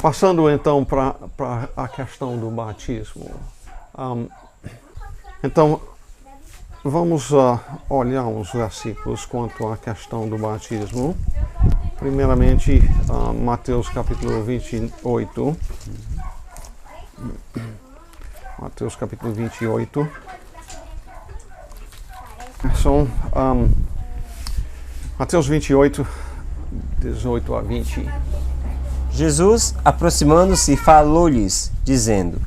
Passando então para a questão do batismo. Então, vamos olhar os versículos quanto à questão do batismo. Primeiramente, Mateus capítulo 28. Mateus capítulo 28. São Mateus 28, 18 a 20. Jesus, aproximando-se, falou-lhes, dizendo: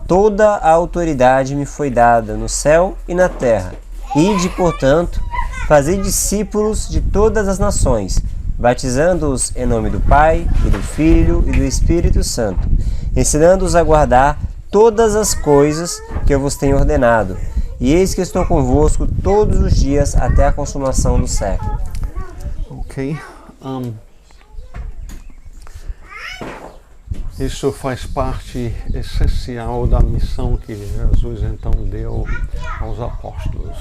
Toda a autoridade me foi dada no céu e na terra. Ide, portanto, fazei discípulos de todas as nações, batizando-os em nome do Pai, e do Filho e do Espírito Santo, ensinando-os a guardar todas as coisas que eu vos tenho ordenado. E eis que estou convosco todos os dias até a consumação do século. Ok. Isso faz parte essencial da missão que Jesus então deu aos apóstolos.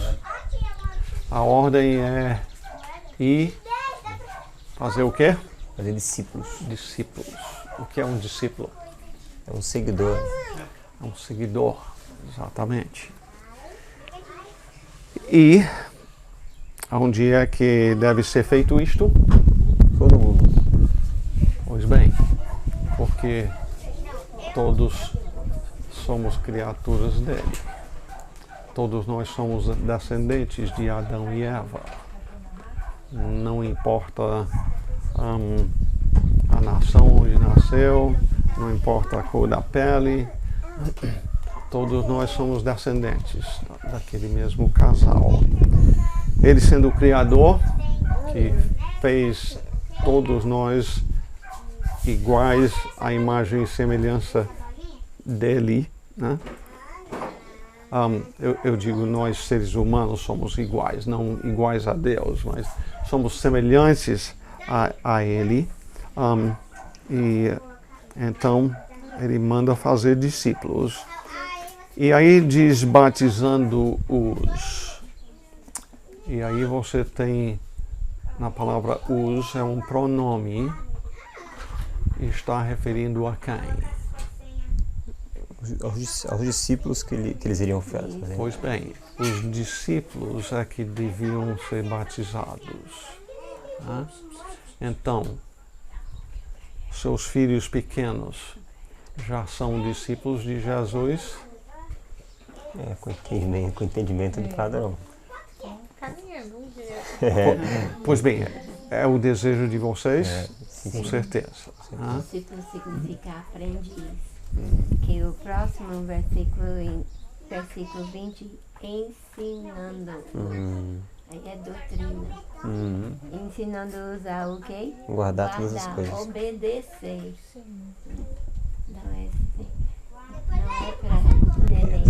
A ordem é ir fazer o quê? Fazer discípulos. Discípulos. O que é um discípulo? É um seguidor. É um seguidor, exatamente. E onde é que deve ser feito isto? Todo mundo. Pois bem, porque todos somos criaturas dele. Todos nós somos descendentes de Adão e Eva. Não importa a nação onde nasceu, não importa a cor da pele, todos nós somos descendentes daquele mesmo casal. Ele sendo o Criador, que fez todos nós iguais à imagem e semelhança dele, né? Eu digo, nós seres humanos somos iguais, não iguais a Deus, mas somos semelhantes a ele. E então ele manda fazer discípulos. E aí diz batizando-os. E aí você tem, na palavra os, é um pronome e está referindo a quem? Aos discípulos que eles iriam fazer. Pois bem, os discípulos é que deviam ser batizados. Né? Então, seus filhos pequenos já são discípulos de Jesus? Com entendimento do padrão. Pois bem, é o desejo de vocês? Com certeza. Discípulo significa aprendiz. Que o próximo versículo 20, ensinando. Aí é doutrina. Ensinando-os a o quê? Guardar todas as coisas. Obedecer. Não é para neném.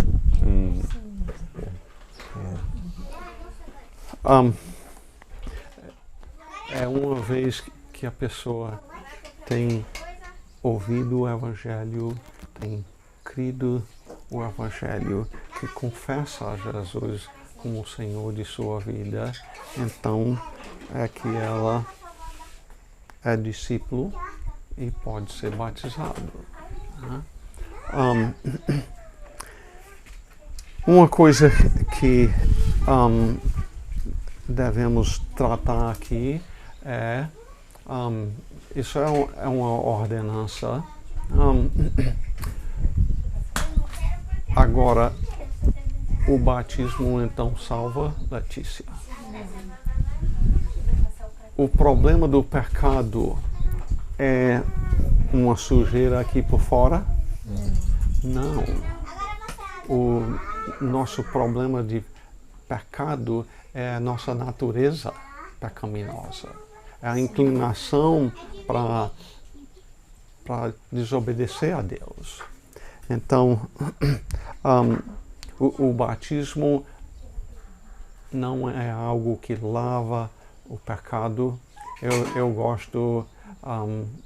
É uma vez que a pessoa tem ouvido o Evangelho, tem crido o Evangelho, que confessa a Jesus como o Senhor de sua vida, então é que ela é discípulo e pode ser batizado. Né? Uma coisa que devemos tratar aqui é isso é uma ordenança. Agora, o batismo então salva Letícia. O problema do pecado é uma sujeira aqui por fora? Não. O nosso problema de pecado é a nossa natureza pecaminosa. É a inclinação para desobedecer a Deus. Então, o batismo não é algo que lava o pecado. Eu gosto,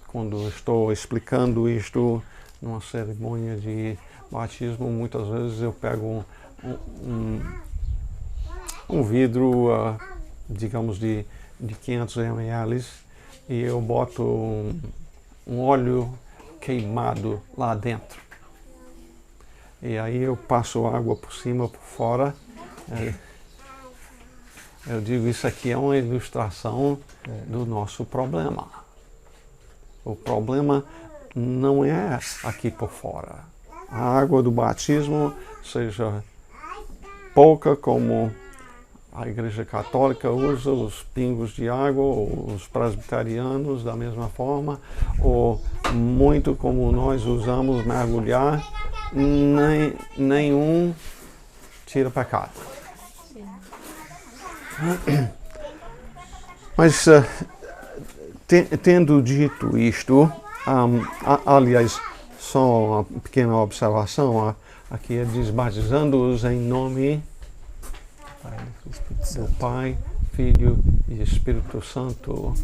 quando estou explicando isto numa cerimônia de batismo, muitas vezes eu pego um vidro, digamos, de 500 ml e eu boto um óleo queimado lá dentro. E aí eu passo água por cima, por fora. Eu digo, isso aqui é uma ilustração do nosso problema. O problema não é aqui por fora. A água do batismo, seja pouca como a Igreja Católica usa, os pingos de água, ou os presbiterianos da mesma forma, ou muito como nós usamos mergulhar, nenhum tira pecado. Mas, tendo dito isto, aliás, só uma pequena observação, aqui é diz batizando-os em nome do Pai, Filho e Espírito Santo.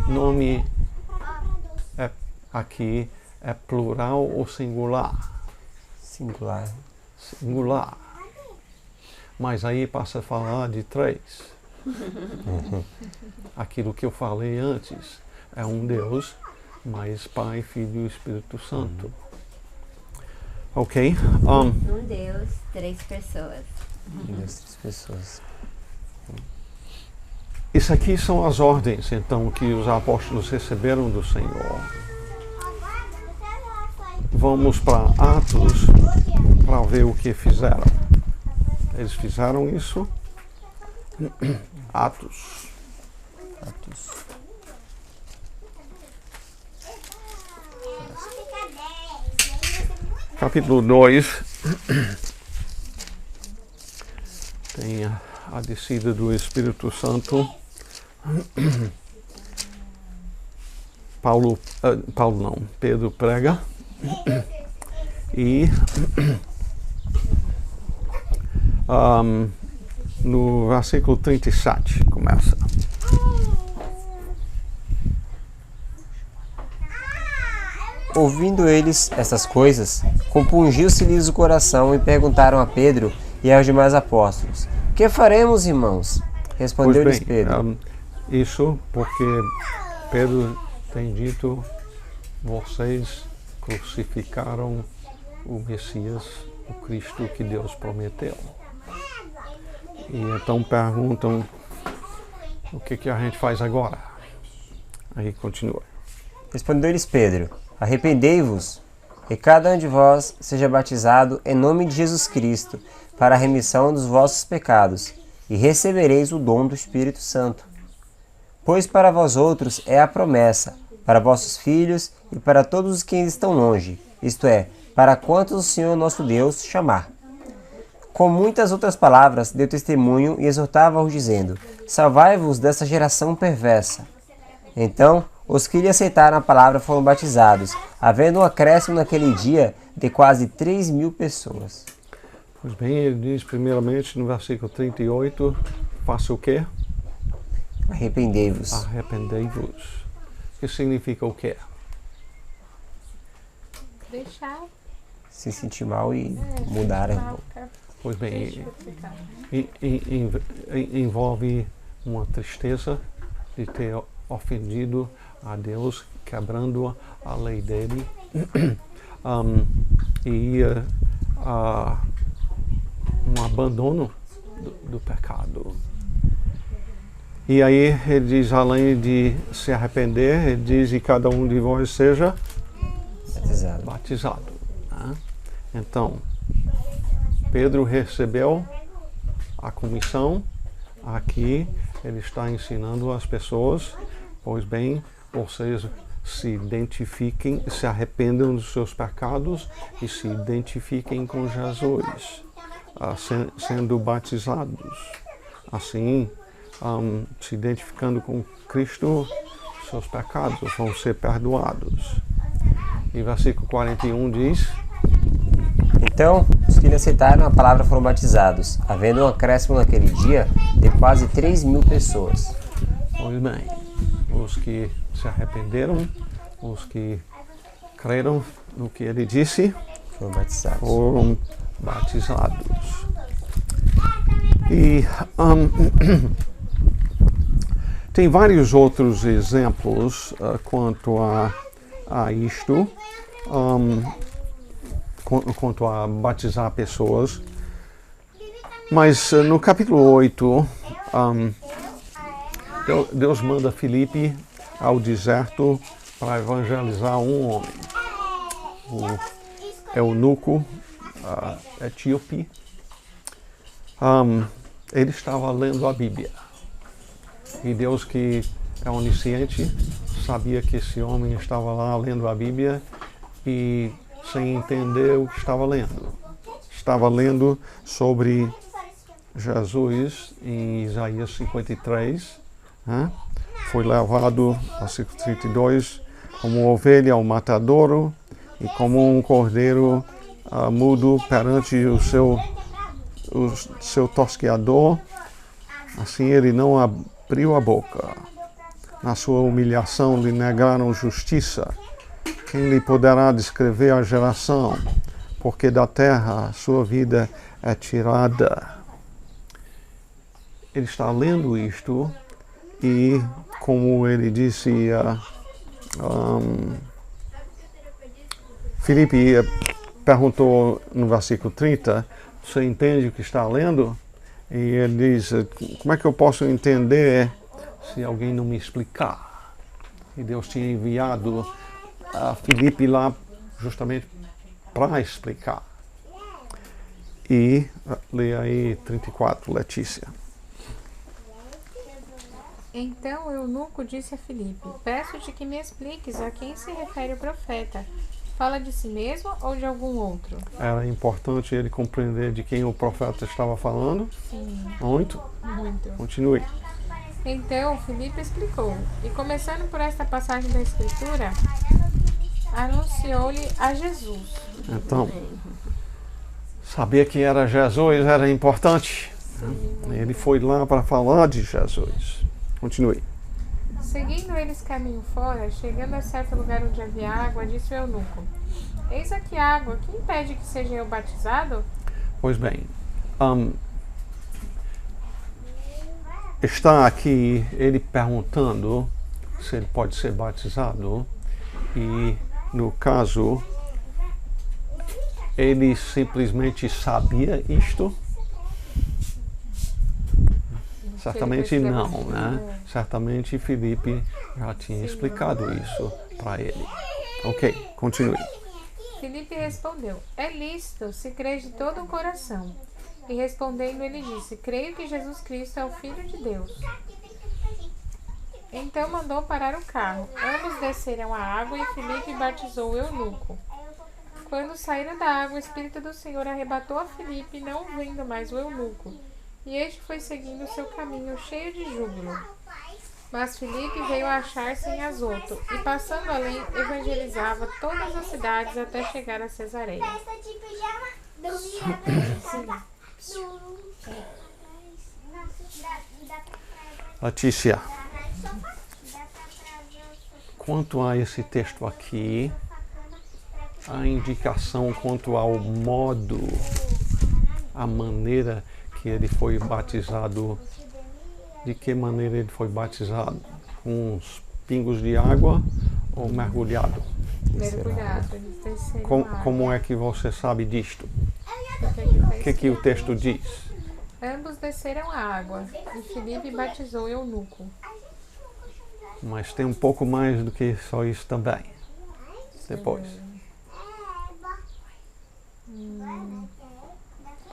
Nome aqui é plural ou singular? Singular. Singular. Mas aí passa a falar de 3. Aquilo que eu falei antes. É um Deus, mas Pai, Filho e Espírito Santo. Ok? Um Deus, 3 pessoas. Um Deus, 3 pessoas. Isso aqui são as ordens, então, que os apóstolos receberam do Senhor. Vamos para Atos para ver o que fizeram. Eles fizeram isso. Atos. Capítulo 2. Tem a descida do Espírito Santo. Pedro prega. E no versículo 37 começa. Ouvindo eles estas coisas, compungiu-se-lhes o coração e perguntaram a Pedro e aos demais apóstolos: Que faremos, irmãos? Respondeu-lhes Pedro: Isso porque Pedro tem dito: vocês crucificaram o Messias, o Cristo que Deus prometeu. E então perguntam: o que a gente faz agora? Aí continua. Respondeu-lhes Pedro: Arrependei-vos, e cada um de vós seja batizado em nome de Jesus Cristo, para a remissão dos vossos pecados, e recebereis o dom do Espírito Santo. Pois para vós outros é a promessa, para vossos filhos e para todos os que ainda estão longe, isto é, para quantos o Senhor nosso Deus chamar. Com muitas outras palavras deu testemunho e exortava-os dizendo: Salvai-vos dessa geração perversa. Então, os que lhe aceitaram a palavra foram batizados, havendo um acréscimo naquele dia de quase 3.000 pessoas. Pois bem, ele diz primeiramente no versículo 38, faça o quê? Arrependei-vos. Arrependei-vos. Que significa o quê? Deixar. Se sentir mal e mudar. Pois bem, envolve uma tristeza de ter ofendido a Deus, quebrando a lei dele, um abandono do pecado. E aí ele diz, além de se arrepender, ele diz, e cada um de vós seja batizado. Né? Então, Pedro recebeu a comissão. Aqui ele está ensinando as pessoas: pois bem, vocês se identifiquem, se arrependam dos seus pecados e se identifiquem com Jesus, sendo batizados. Assim, se identificando com Cristo, seus pecados vão ser perdoados. E versículo 41 diz: Então, os que lhe aceitaram a palavra foram batizados, havendo um acréscimo naquele dia de quase 3.000 pessoas. Pois bem, os que se arrependeram, os que creram no que ele disse, foram batizados. E Tem vários outros exemplos quanto a isto, quanto a batizar pessoas. Mas no capítulo 8, Deus manda Filipe ao deserto para evangelizar um homem, o eunuco etíope. Ele estava lendo a Bíblia. E Deus, que é onisciente, sabia que esse homem estava lá lendo a Bíblia e sem entender o que estava lendo. Estava lendo sobre Jesus em Isaías 53. Foi levado, versículo 32, como ovelha ao matadouro e como um cordeiro mudo perante o seu tosqueador. Assim ele não abriu a boca. Na sua humilhação lhe negaram justiça. Quem lhe poderá descrever a geração? Porque da terra a sua vida é tirada. Ele está lendo isto e, como ele disse, Filipe perguntou no versículo 30, você entende o que está lendo? E ele diz, como é que eu posso entender se alguém não me explicar? E Deus tinha enviado Filipe lá justamente para explicar. E lê aí 34, Letícia. Então o eunuco disse a Filipe, peço-te que me expliques a quem se refere o profeta. Fala de si mesmo ou de algum outro? Era importante ele compreender de quem o profeta estava falando. Sim. Muito? Muito. Continue. Então Filipe explicou, e começando por esta passagem da Escritura, anunciou-lhe a Jesus. Então, saber que era Jesus era importante. Ele foi lá para falar de Jesus. Continue. Seguindo eles caminho fora, chegando a certo lugar onde havia água, disse o eunuco, eis aqui água, que impede que seja eu batizado? Pois bem, está aqui ele perguntando se ele pode ser batizado e, no caso, ele simplesmente sabia isto? Certamente não, né? Certamente Filipe já tinha explicado isso para ele. Ok, continue. Filipe respondeu, é lícito, se crês de todo o coração. E respondendo ele disse, creio que Jesus Cristo é o Filho de Deus. Então mandou parar o carro. Ambos desceram a água e Filipe batizou o eunuco. Quando saíram da água, o Espírito do Senhor arrebatou a Filipe, não vendo mais o eunuco. E este foi seguindo o seu caminho cheio de júbilo. Mas Filipe veio a achar-se em Azoto, e passando além, evangelizava todas as cidades até chegar a Cesareia. Letícia, quanto a esse texto aqui, a indicação quanto ao modo, a maneira que ele foi batizado, de que maneira ele foi batizado? Com uns pingos de água ou mergulhado? Mergulhado, Como é que você sabe disto? O que o texto diz? Ambos desceram a água, e Filipe batizou o eunuco. Mas tem um pouco mais do que só isso também. Depois.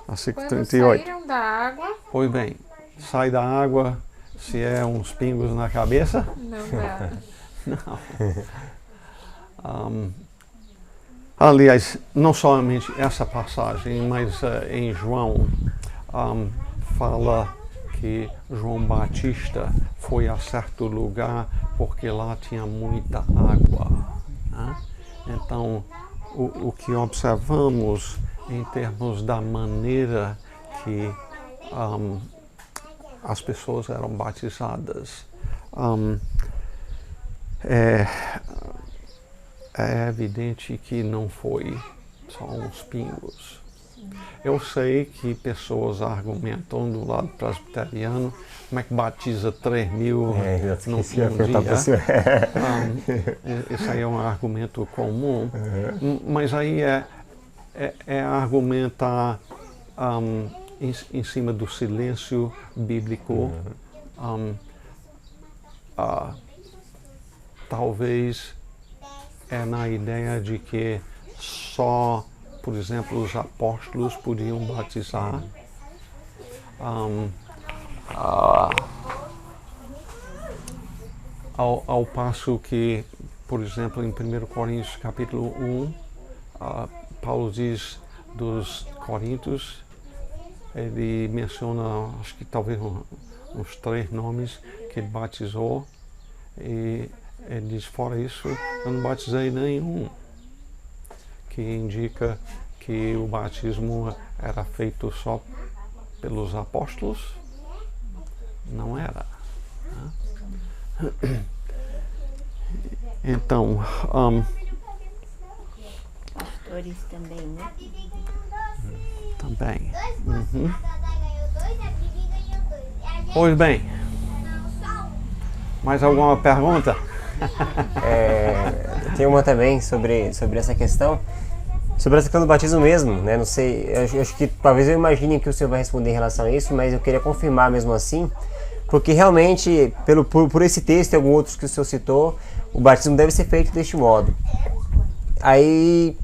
Versículo Quando 38. saíram da água, Pois bem, sai da água, se é uns pingos na cabeça? não dá. Não. Aliás, não somente essa passagem, mas em João, fala que João Batista foi a certo lugar porque lá tinha muita água. Né? Então, o que observamos em termos da maneira que as pessoas eram batizadas, é evidente que não foi só uns pingos. Eu sei que pessoas argumentam do lado presbiteriano como é que batiza 3 mil num dia. Esse aí é um argumento comum, mas aí é argumentar em cima do silêncio bíblico. Talvez é na ideia de que só, por exemplo, os apóstolos podiam batizar. Ao passo que, por exemplo, em 1 Coríntios capítulo 1, Paulo diz dos Coríntios, ele menciona, acho que talvez uns 3 nomes que ele batizou, e ele diz, fora isso, eu não batizei nenhum, que indica que o batismo era feito só pelos apóstolos. Não era. Então, Pastores também, né? também. Pois bem, mais alguma pergunta? Tem uma também sobre essa questão. Sobre essa questão do batismo mesmo, né? Não sei, eu acho que talvez eu imagine que o senhor vai responder em relação a isso, mas eu queria confirmar mesmo assim, porque realmente, por esse texto e alguns outros que o senhor citou, o batismo deve ser feito deste modo. Aí,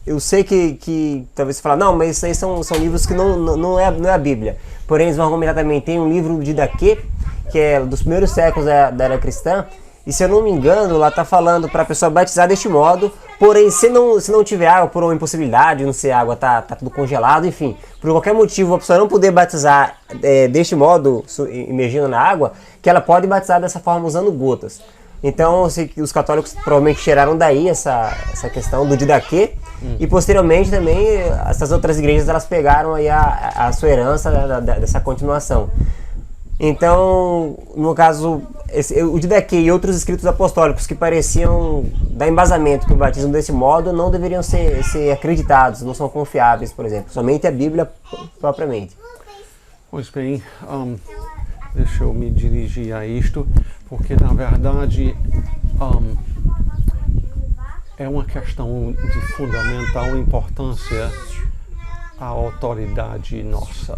eu sei que talvez você fale, não, mas isso aí são livros que não é a Bíblia. Porém, eles vão argumentar também, tem um livro de Daquê, que é dos primeiros séculos da era cristã, e se eu não me engano, lá está falando para a pessoa batizar deste modo, porém, se não tiver água, por uma impossibilidade, não ser água, tá tudo congelado, enfim, por qualquer motivo a pessoa não poder batizar deste modo, imergindo na água, que ela pode batizar dessa forma usando gotas. Então, os católicos provavelmente tiraram daí essa questão do Didaquê, e posteriormente também essas outras igrejas elas pegaram aí a sua herança dessa continuação. Então, no caso, o Didaquê e outros escritos apostólicos que pareciam dar embasamento que o batismo desse modo não deveriam ser acreditados, não são confiáveis, por exemplo. Somente a Bíblia propriamente. Pois bem, deixa eu me dirigir a isto, porque na verdade é uma questão de fundamental importância à autoridade nossa.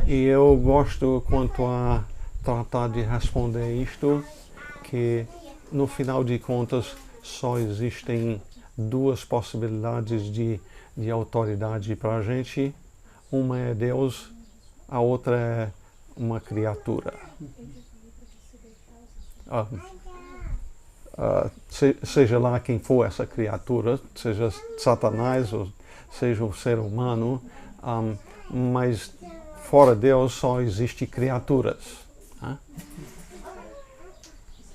E eu gosto, quanto a tratar de responder isto, que no final de contas só existem 2 possibilidades de autoridade para a gente. Uma é Deus, a outra é uma criatura. Seja lá quem for essa criatura, seja Satanás ou seja o ser humano, mas fora Deus só existe criaturas.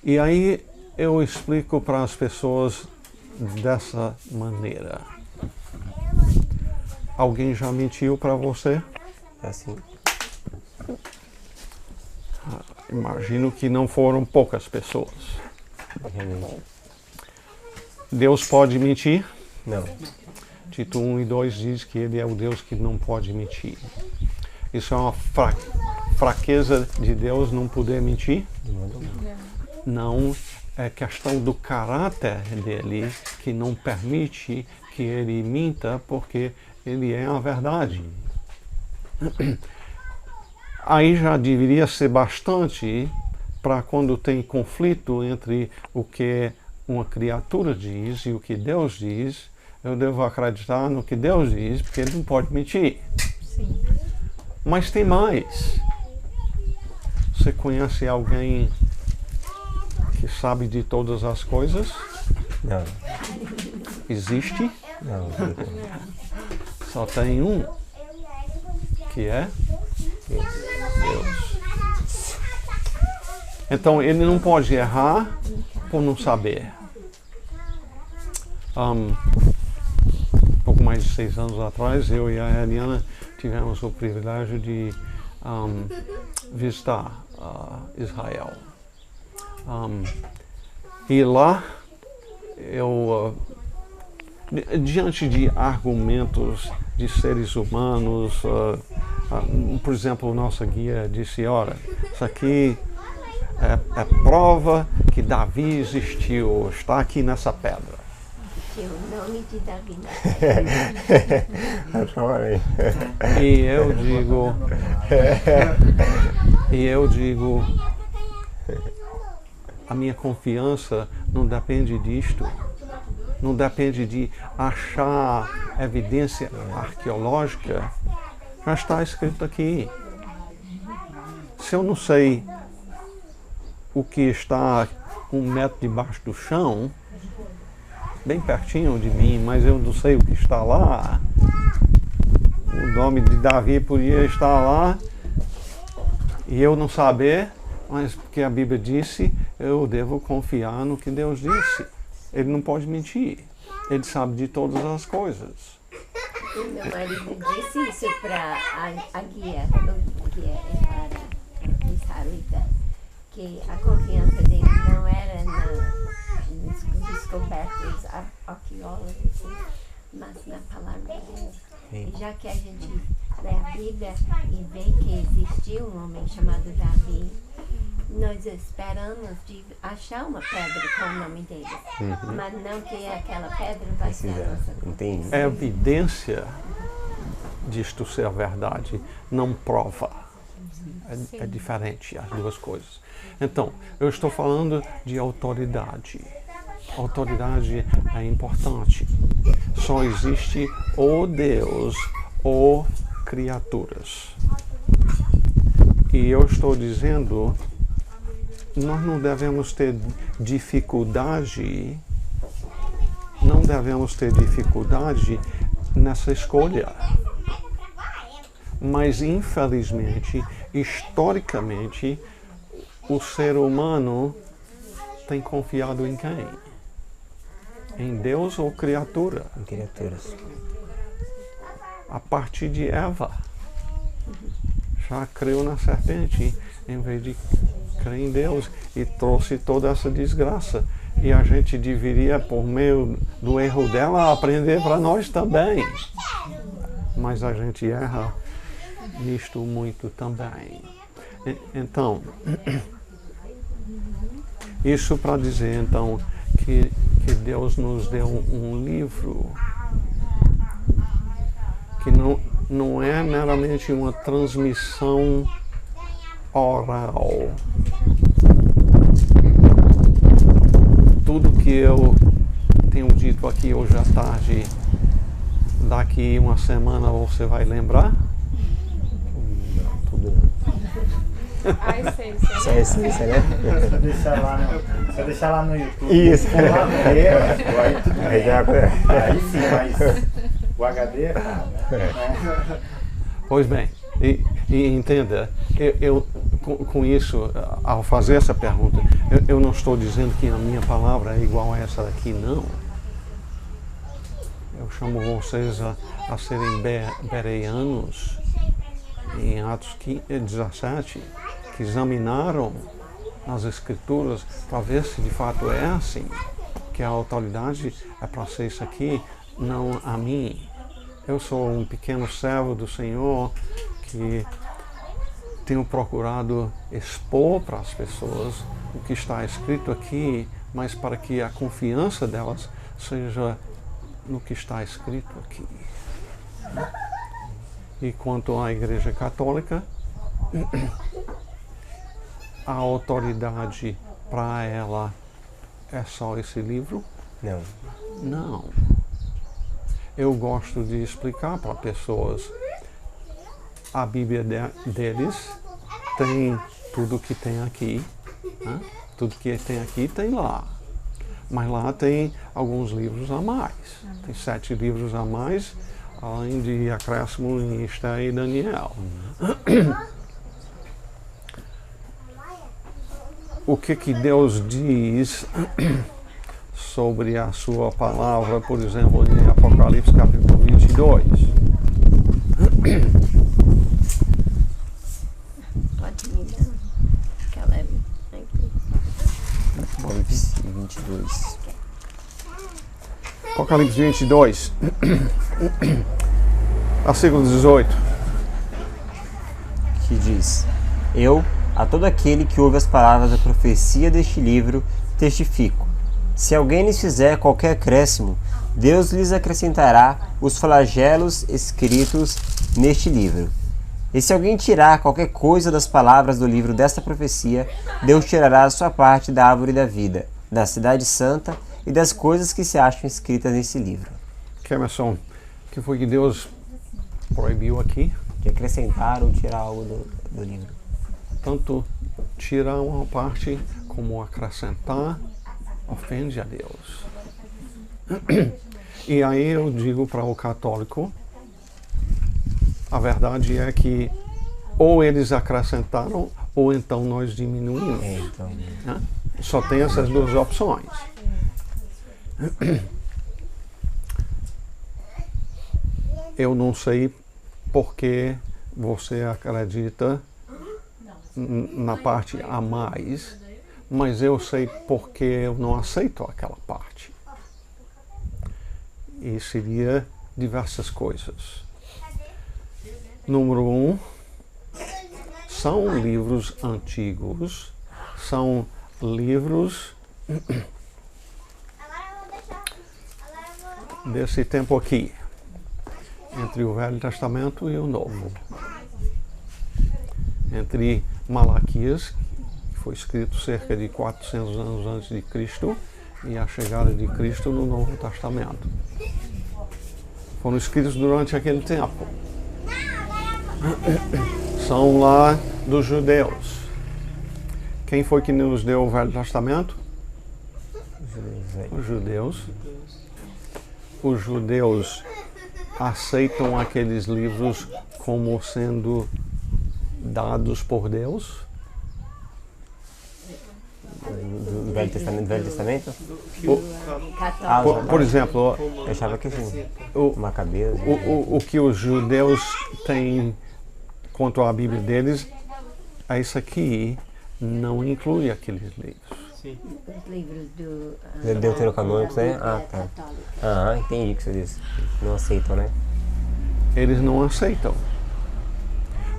E aí eu explico para as pessoas dessa maneira. Alguém já mentiu para você? Assim. Imagino que não foram poucas pessoas. Realmente. Deus pode mentir? Não. Tito 1 e 2 diz que ele é o Deus que não pode mentir. Isso é uma fraqueza de Deus não poder mentir? Não, é questão do caráter dele que não permite que ele minta, porque ele é a verdade. Aí já deveria ser bastante para quando tem conflito entre o que uma criatura diz e o que Deus diz, eu devo acreditar no que Deus diz, porque ele não pode mentir. Sim. Mas tem mais. Você conhece alguém que sabe de todas as coisas? Não. Existe? Não. Só tem um, que é Deus. Então ele não pode errar por não saber. Pouco mais de 6 anos atrás, eu e a Eliana tivemos o privilégio de visitar Israel. E lá diante de argumentos de seres humanos, por exemplo, nossa guia disse, olha, isso aqui é prova que Davi existiu, está aqui nessa pedra. Que o nome de Davi. E eu digo, a minha confiança não depende disto. Não depende de achar evidência arqueológica. Já está escrito aqui. Se eu não sei o que está 1 metro debaixo do chão, bem pertinho de mim, mas eu não sei o que está lá, o nome de Davi podia estar lá e eu não saber, mas porque a Bíblia disse, eu devo confiar no que Deus disse. Ele não pode mentir. Ele sabe de todas as coisas. O meu marido disse isso para a guia para Sarita, que a confiança dele não era nas descobertas arqueológicas, mas na palavra de Deus. E já que a gente lê a Bíblia e vê que existiu um homem chamado Davi, nós esperamos de achar uma pedra com o nome dele, mas não que aquela pedra vai ser a nossa confiança. É evidência disto ser verdade, não prova. É diferente as duas coisas. Então, eu estou falando de autoridade. Autoridade é importante. Só existe ou Deus ou criaturas. E eu estou dizendo, nós não devemos ter dificuldade nessa escolha. Mas, infelizmente, historicamente, o ser humano tem confiado em quem? Em Deus ou criatura? Em criaturas. A partir de Eva, já creu na serpente, em vez de crer em Deus, e trouxe toda essa desgraça. E a gente deveria, por meio do erro dela, aprender para nós também. Mas a gente erra nisto muito também. Então, isso para dizer, então, que Deus nos deu um livro que não é meramente uma transmissão oral. Tudo que eu tenho dito aqui hoje à tarde, daqui uma semana você vai lembrar? Tudo. A essência, Essa é a essência, né? Só deixar lá no YouTube. Isso. Por lá aí tudo bem. Aí sim, mas o HD é raro, né? Pois bem, e entenda, eu com isso, ao fazer essa pergunta, eu não estou dizendo que a minha palavra é igual a essa daqui, não. Eu chamo vocês a serem bereanos em Atos 17, que examinaram as Escrituras para ver se de fato é assim, que a autoridade é para ser isso aqui, não a mim. Eu sou um pequeno servo do Senhor que tenho procurado expor para as pessoas o que está escrito aqui, mas para que a confiança delas seja no que está escrito aqui. E quanto à Igreja Católica, a autoridade para ela é só esse livro? Não. Não. Eu gosto de explicar para pessoas, a Bíblia deles tem tudo que tem aqui, né? Tudo que tem aqui tem lá. Mas lá tem alguns livros a mais. Tem 7 livros a mais, além de acréscimo em Esther e Daniel. O que Deus diz sobre a sua palavra, por exemplo, em Apocalipse capítulo 22? Pode me dar aquela aqui. Apocalipse 22. Apocalipse 22, versículo 18. Que diz: Eu, a todo aquele que ouve as palavras da profecia deste livro, testifico. Se alguém lhes fizer qualquer acréscimo, Deus lhes acrescentará os flagelos escritos neste livro. E se alguém tirar qualquer coisa das palavras do livro desta profecia, Deus tirará a sua parte da árvore da vida, da cidade santa e das coisas que se acham escritas nesse livro. Emerson, o que foi que Deus proibiu aqui? De acrescentar ou tirar algo do livro. Tanto tirar uma parte como acrescentar ofende a Deus. E aí eu digo para o católico, a verdade é que ou eles acrescentaram ou então nós diminuímos. Então, Né? Só tem essas duas opções. Eu não sei porque você acredita na parte a mais, mas eu sei porque eu não aceito aquela parte. E seria diversas coisas. Número 1, são livros antigos, são livros desse tempo aqui, entre o Velho Testamento e o Novo. Entre Malaquias, que foi escrito cerca de 400 anos antes de Cristo, e a chegada de Cristo no Novo Testamento. Foram escritos durante aquele tempo. São lá dos judeus. Quem foi que nos deu o Velho Testamento? Os judeus. Os judeus aceitam aqueles livros como sendo dados por Deus? do Velho Testamento? Por exemplo, Eu achava que sim. o, Macabeus. o que os judeus têm quanto à Bíblia deles, isso aqui não inclui aqueles livros. Os livros do Deuterocanônicos, né? Ah, tá. Ah, entendi o que você disse. Não aceitam, né? Eles não aceitam.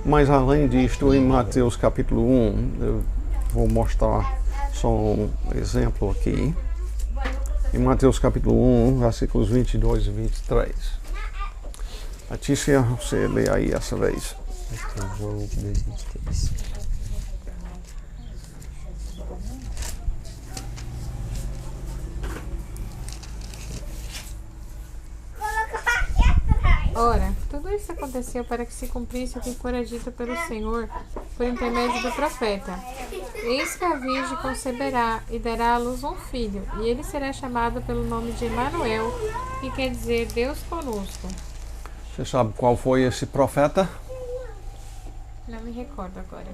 Mas além disto, em Mateus capítulo 1, eu vou mostrar só um exemplo aqui. Em Mateus capítulo 1, versículos 22 e 23. Letícia, você lê aí essa vez. João 22, 23. Ora, tudo isso aconteceu para que se cumprisse o que fora dito pelo Senhor por intermédio do profeta. Eis que a Virgem conceberá e dará à luz um filho, e ele será chamado pelo nome de Emanuel, que quer dizer Deus conosco. Você sabe qual foi esse profeta? Não me recordo agora.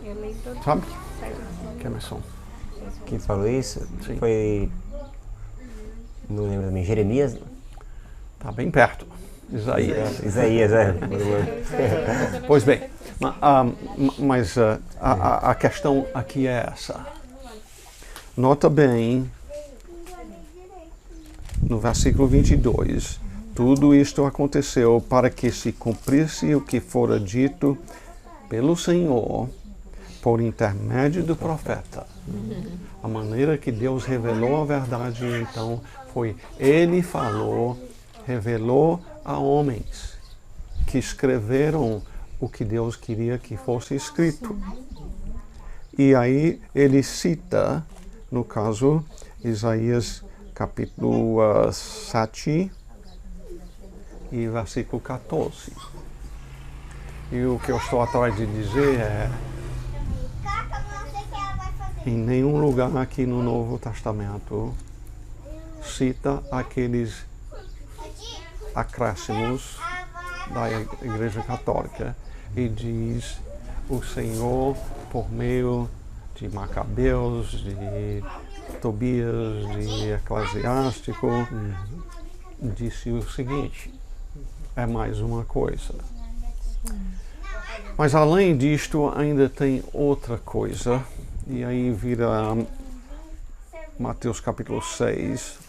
Eu leio todo Sabe? certinho. Emerson. Quem falou isso? Sim. Foi. Não lembro também. Jeremias? Está bem perto. Isaías. Isaías, é. Pois bem, mas a questão aqui é essa. Nota bem, no versículo 22, tudo isto aconteceu para que se cumprisse o que fora dito pelo Senhor por intermédio do profeta. A maneira que Deus revelou a verdade, então, foi Ele falou, revelou a homens que escreveram o que Deus queria que fosse escrito. E aí ele cita, no caso, Isaías capítulo 7 e versículo 14. E o que eu estou atrás de dizer é: em nenhum lugar aqui no Novo Testamento cita aqueles acréscimos da Igreja Católica e diz o Senhor, por meio de Macabeus, de Tobias, de Eclesiástico, disse o seguinte: é mais uma coisa. Mas além disto, ainda tem outra coisa, e aí vira Mateus capítulo 6.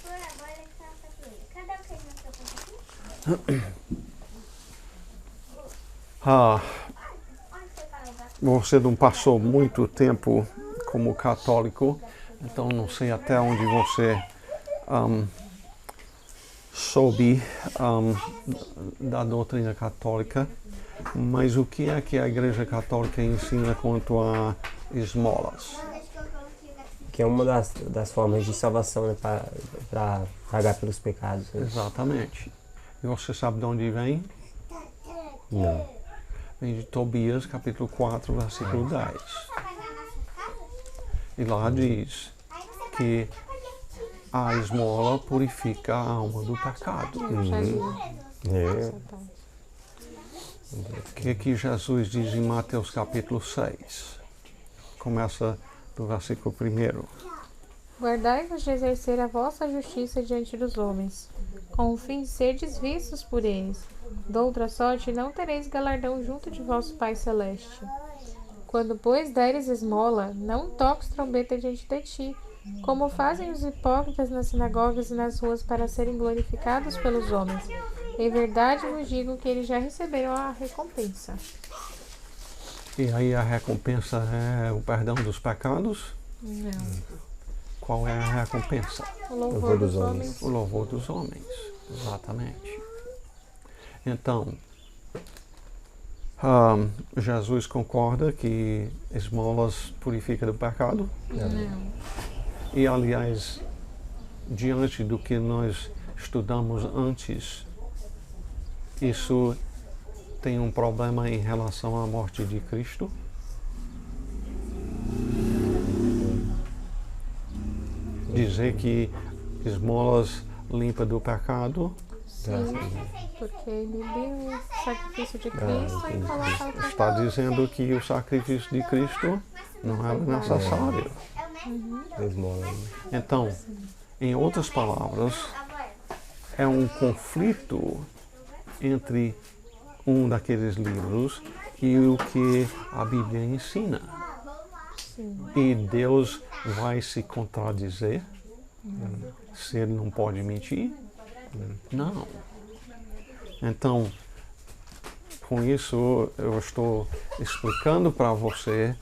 Você não passou muito tempo como católico, então não sei até onde você soube da doutrina católica, mas o que é que a Igreja Católica ensina quanto a esmolas? Que é uma das formas de salvação, né, para pagar pelos pecados. Né? Exatamente. E você sabe de onde vem? Não. Vem de Tobias, capítulo 4, versículo 10. E lá diz que a esmola purifica a alma do pecado. É. O que Jesus diz em Mateus capítulo 6? Começa do versículo 1. Guardai-vos de exercer a vossa justiça diante dos homens, com o fim de serdes vistos por eles. De outra sorte, não tereis galardão junto de vosso Pai Celeste. Quando, pois, deres esmola, não toques trombeta diante de ti, como fazem os hipócritas nas sinagogas e nas ruas para serem glorificados pelos homens. Em verdade vos digo que eles já receberam a recompensa. E aí a recompensa é o perdão dos pecados? Não. Qual é a recompensa? O louvor dos homens. O louvor dos homens, exatamente. Então, Jesus concorda que esmolas purificam do pecado? Não. E, aliás, diante do que nós estudamos antes, isso tem um problema em relação à morte de Cristo? Dizer que esmolas limpa do pecado? Sim, porque ele deu o sacrifício de Cristo e colocar o pecado. Está dizendo que o sacrifício de Cristo não é necessário. Esmola. Então, em outras palavras, é um conflito entre um daqueles livros e o que a Bíblia ensina. Sim. E Deus vai se contradizer? Se ele não pode mentir? Não. Então, com isso eu estou explicando para você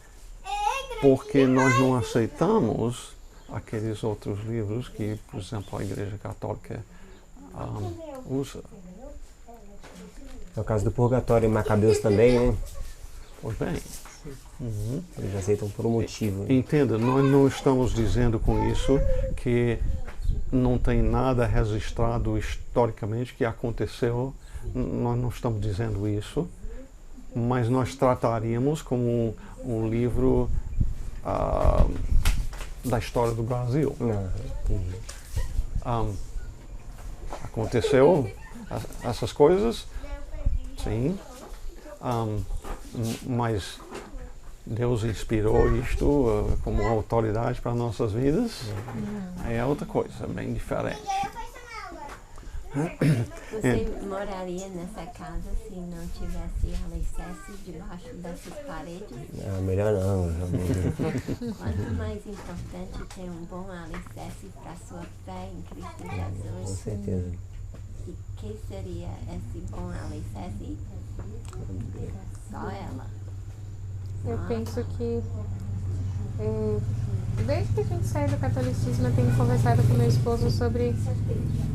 porque nós não aceitamos aqueles outros livros que, por exemplo, a Igreja Católica usa. É o caso do purgatório em Macabeus também, né? Pois bem. Eles aceitam por um motivo. Né? Entenda, nós não estamos dizendo com isso que não tem nada registrado historicamente que aconteceu. Nós não estamos dizendo isso, mas nós trataríamos como um livro da história do Brasil. Aconteceu essas coisas, sim, mas Deus inspirou isto como autoridade para nossas vidas. É outra coisa, bem diferente. Você moraria nessa casa se não tivesse alicerce debaixo dessas paredes? Não, melhor não. Quanto mais importante ter um bom alicerce para a sua fé em Cristo Jesus. Com certeza. E que seria esse bom alicerce? Só ela. Eu penso que desde que a gente saiu do catolicismo, eu tenho conversado com meu esposo sobre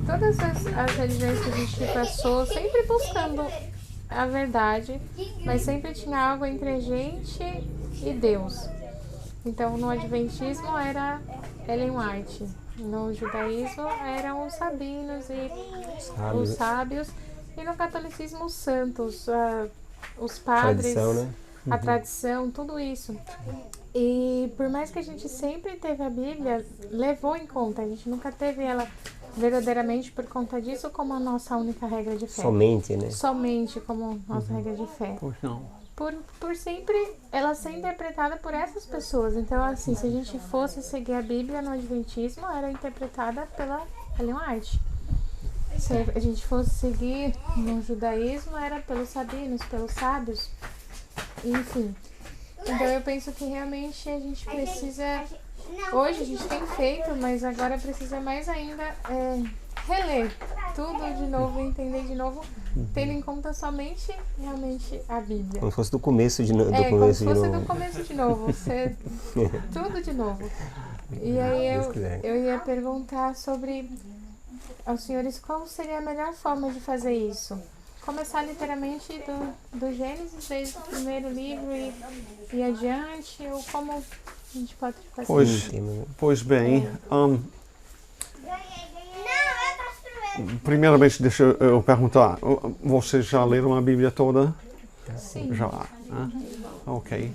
todas as religiões que a gente passou, sempre buscando a verdade, mas sempre tinha algo entre a gente e Deus. Então, no Adventismo era Ellen White, no judaísmo eram os sabinos e os sábios, e no catolicismo os santos, os padres, Tradição, né? a tradição, tudo isso. E por mais que a gente sempre teve a Bíblia, levou em conta, a gente nunca teve ela verdadeiramente por conta disso como a nossa única regra de fé. Somente, né? Somente como nossa regra de fé. Pois não. Por sempre ela ser interpretada por essas pessoas. Então, assim, se a gente fosse seguir a Bíblia no Adventismo, era interpretada pela Ellen White. Se a gente fosse seguir no judaísmo, era pelos sabinos, pelos sábios. Enfim. Então eu penso que realmente a gente precisa. Hoje a gente tem feito, mas agora precisa mais ainda reler tudo de novo, entender de novo, tendo em conta somente realmente a Bíblia. Como se fosse do começo de novo. Como se fosse do começo de novo, ser tudo de novo. E aí eu ia perguntar sobre aos senhores qual seria a melhor forma de fazer isso. Começar literalmente do Gênesis, desde o primeiro livro e adiante, ou como a gente pode fazer isso? Pois bem, primeiramente deixa eu perguntar, vocês já leram a Bíblia toda? Sim. Já, né? Ok,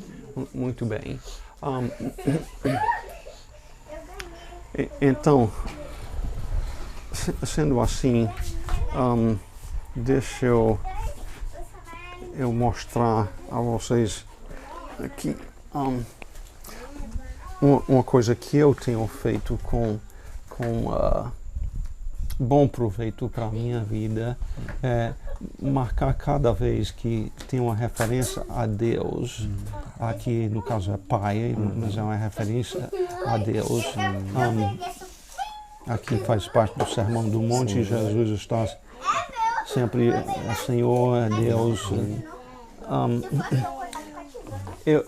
muito bem. Então, sendo assim, deixa eu mostrar a vocês aqui uma coisa que eu tenho feito com bom proveito para a minha vida, é marcar cada vez que tem uma referência a Deus, aqui no caso é Pai, mas é uma referência a Deus. Aqui faz parte do Sermão do Monte, Jesus está sempre, Senhor, é Deus.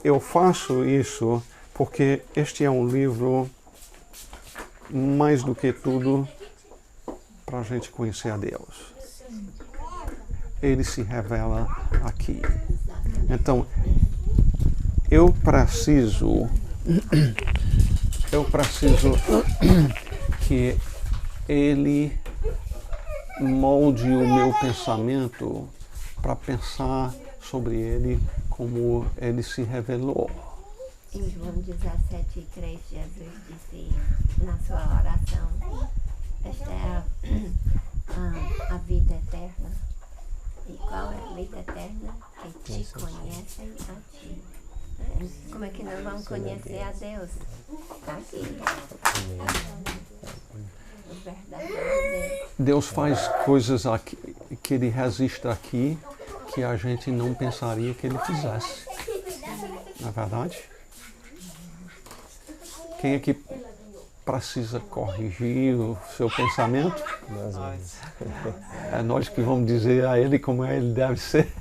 Eu faço isso porque este é um livro, mais do que tudo, para a gente conhecer a Deus. Ele se revela aqui. Então, eu preciso que Ele molde o meu pensamento para pensar sobre Ele como Ele se revelou. Em João 17:3, Jesus disse na sua oração: esta é a vida eterna. E qual é a vida eterna? Que te conhecem a ti. Como é que nós vamos conhecer a Deus? Está aqui. O verdadeiro Deus. Deus faz coisas aqui, que Ele registra aqui, que a gente não pensaria que Ele fizesse. Não é verdade? Quem é que precisa corrigir o seu pensamento? É nós que vamos dizer a Ele como ele deve ser.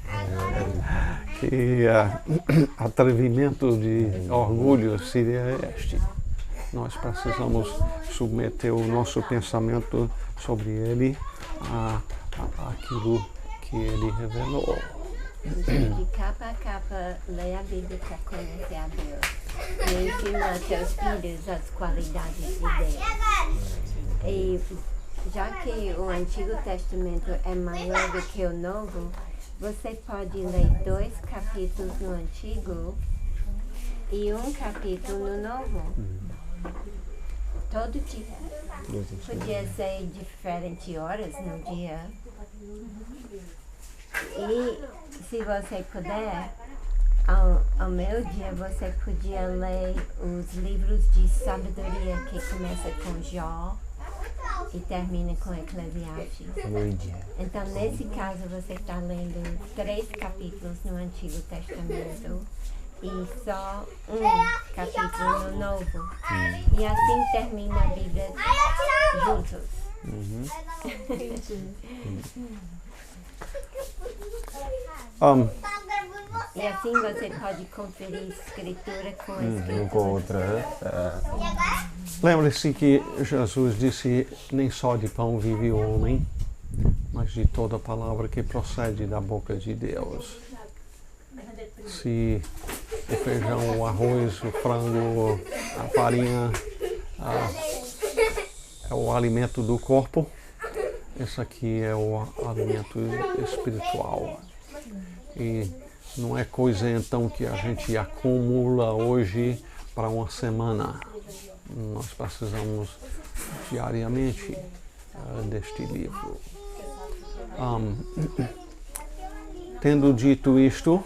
Que atrevimento de orgulho seria este. Nós precisamos submeter o nosso pensamento sobre Ele àquilo que Ele revelou. De capa a capa, leia a Bíblia para conhecer a Deus. E ensina a seus filhos as qualidades de Deus. E já que o Antigo Testamento é maior do que o Novo, você pode ler 2 capítulos no Antigo e 1 capítulo no Novo. Todo dia. Podia ser diferentes horas no dia. E se você puder, ao meu dia, você podia ler os livros de sabedoria que começa com Jó e termina com Eclesiastes. Então, nesse caso, você está lendo 3 capítulos no Antigo Testamento e só 1 capítulo no Novo. E assim termina a Bíblia juntos. E assim você pode conferir escritura com escritura. Com outra, né? Lembre-se que Jesus disse: nem só de pão vive o homem, mas de toda palavra que procede da boca de Deus. Se o feijão, o arroz, o frango, a farinha é o alimento do corpo, esse aqui é o alimento espiritual. E não é coisa então que a gente acumula hoje para uma semana. Nós precisamos diariamente deste livro. Tendo dito isto,